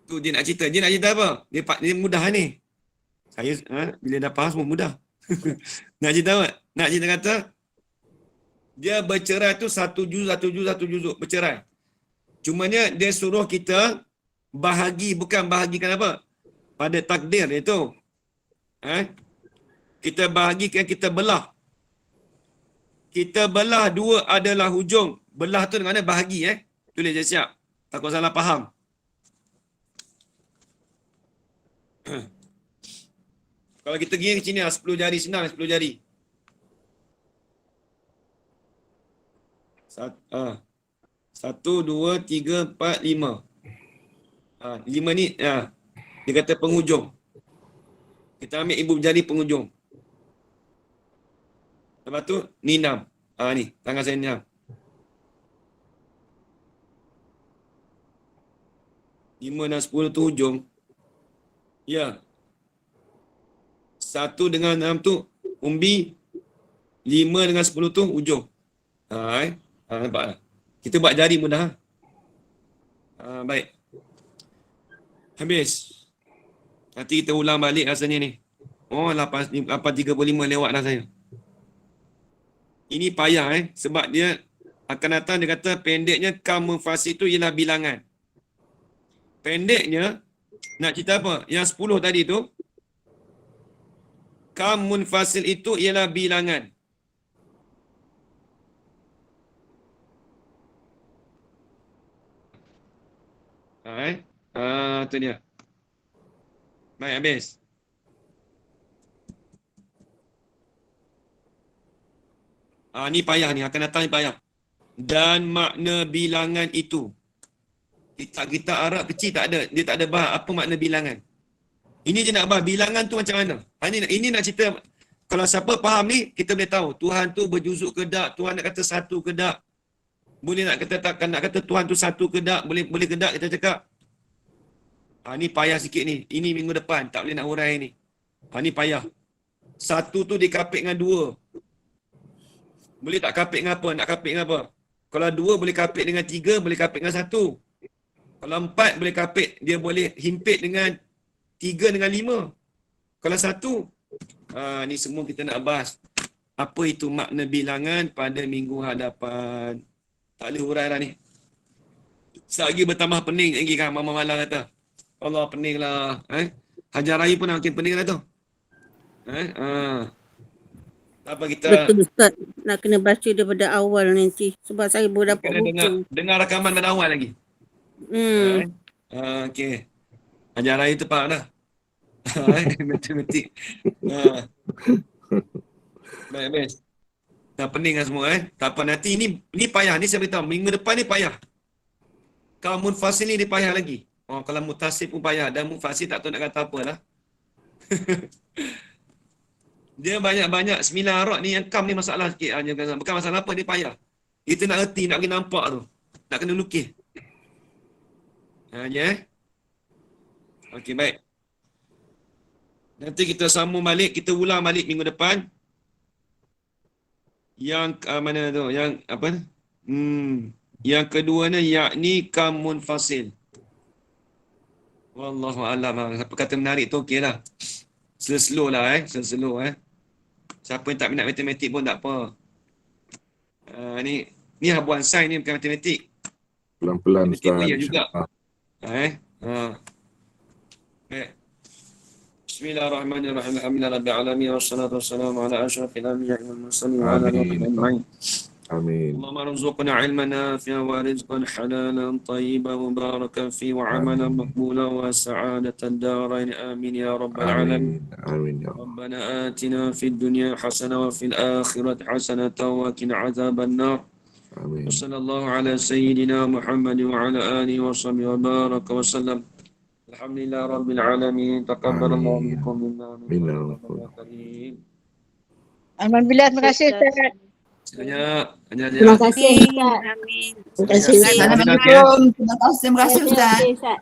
Tu dia nak cerita. Dia nak cerita apa? Dia mudah ni. Saya bila dah faham semua mudah. Nak cerita apa? Nak cerita kata dia bercerai tu satu juzuk bercerai. Cumanya dia suruh kita bahagi, bukan bahagikan apa? Pada takdir itu. Kita bahagikan, kita belah. Kita belah dua adalah hujung. Belah tu dengan mana bahagi Tulis je siap. Takut salah faham. Kalau kita pergi ke sini 10 jari senang, 10 jari. 1, 2, 3, 4, 5. 5 ni dia kata penghujung. Kita ambil ibu jari penghujung. Lepas tu ni 6. Ni tangan saya ni 6. 5 dan 10 tu hujung. Ya. 1 dengan 6 tu umbi. 5 dengan 10 tu hujung. Nampak tak? Kita buat jari mudah. Baik. Habis. Nanti kita ulang balik rasanya ni. 8.35 lewat dah saya. Ini payah sebab dia akan datang dia kata pendeknya kam munfasil tu ialah bilangan. Pendeknya nak cerita apa? Yang 10 tadi tu kam munfasil itu ialah bilangan. Tu dia. Baik, habis. Ni payah ni. Akan datang ni payah. Dan makna bilangan itu. Kita Arab kecil tak ada. Dia tak ada bahas apa makna bilangan. Ini je nak bahas. Bilangan tu macam mana? Ini nak cerita. Kalau siapa faham ni, kita boleh tahu. Tuhan tu berjuzuk ke tak? Tuhan nak kata satu ke tak? Boleh nak kata takkan nak kata Tuhan tu satu ke tak? Boleh ke tak kita cakap? Ni payah sikit ni. Ini minggu depan. Tak boleh nak hurai ni. Ni payah. Satu tu dikapit dengan 2. Boleh tak kapit dengan apa? Nak kapit dengan apa? Kalau 2 boleh kapit dengan 3, boleh kapit dengan 1. Kalau 4 boleh kapit, dia boleh himpit dengan 3 dengan 5. Kalau 1, ni semua kita nak bahas. Apa itu makna bilangan pada minggu hadapan. Tak boleh hurai dah ni. Selagi bertambah pening lagi kan, Mama Malang kata. Allah pening lah. Hajar Raya pun makin pening lah tu. Apa kita Betul Ustaz. Nak kena baca daripada awal nanti. Sebab saya baru dapat kena buku. dengar rakaman pada awal lagi. Okey. Hajar Raya tu faham dah. Matematik. Baik. Dah pening lah semua Tak apa, nanti ni payah. Ni saya beritahu. Minggu depan ni payah. Kalau munfasil ni dia payah lagi. Kalau mutasib pun payah. Dan munfasil tak tahu nak kata apa lah. Dia banyak-banyak 9 arad ni yang kam ni masalah sikit. Bukan masalah apa, dia payah. Kita nak erti, nak kena nampak tu. Nak kena lukis. Okey, baik. Nanti kita sambung balik, kita ulang balik minggu depan. Yang mana tu? Yang apa? Yang kedua ni yakni kam munfasil. Wallahu a'lam. Siapa kata menarik tu okeylah. Slow lah slow Siapa yang tak minat matematik pun tak apa. Ni habuan sains ni bukan matematik. Pelan-pelan Matematik Ustaz. dia juga. Bismillahirrahmanirrahim. Alhamdulillahirabbil alamin wassalatu wassalamu ala asyrafil anbiya'i wal mursalin wa ala alihi ajma'in. Amin. اللهم ارزقنا علما نافعا ورزقا حلالا طيبا مباركا فيه وعملا مقبولا وسعادة الدارين آمين يا رب العالمين. Amin ya Allah. ربنا آتنا في الدنيا حسنة وفي الآخرة حسنة وقنا عذاب النار. Amin. وصلى الله على سيدنا محمد وعلى آله وصحبه وبارك وسلم. الحمد لله رب العالمين. تقبل الله آمين. منكم منا ومنكم. Alhamdulillah, terima kasih Ustaz. Terima kasih. Amin. Amin. Terima kasih. Assalamualaikum. Terima kasih Ustaz. Ustaz.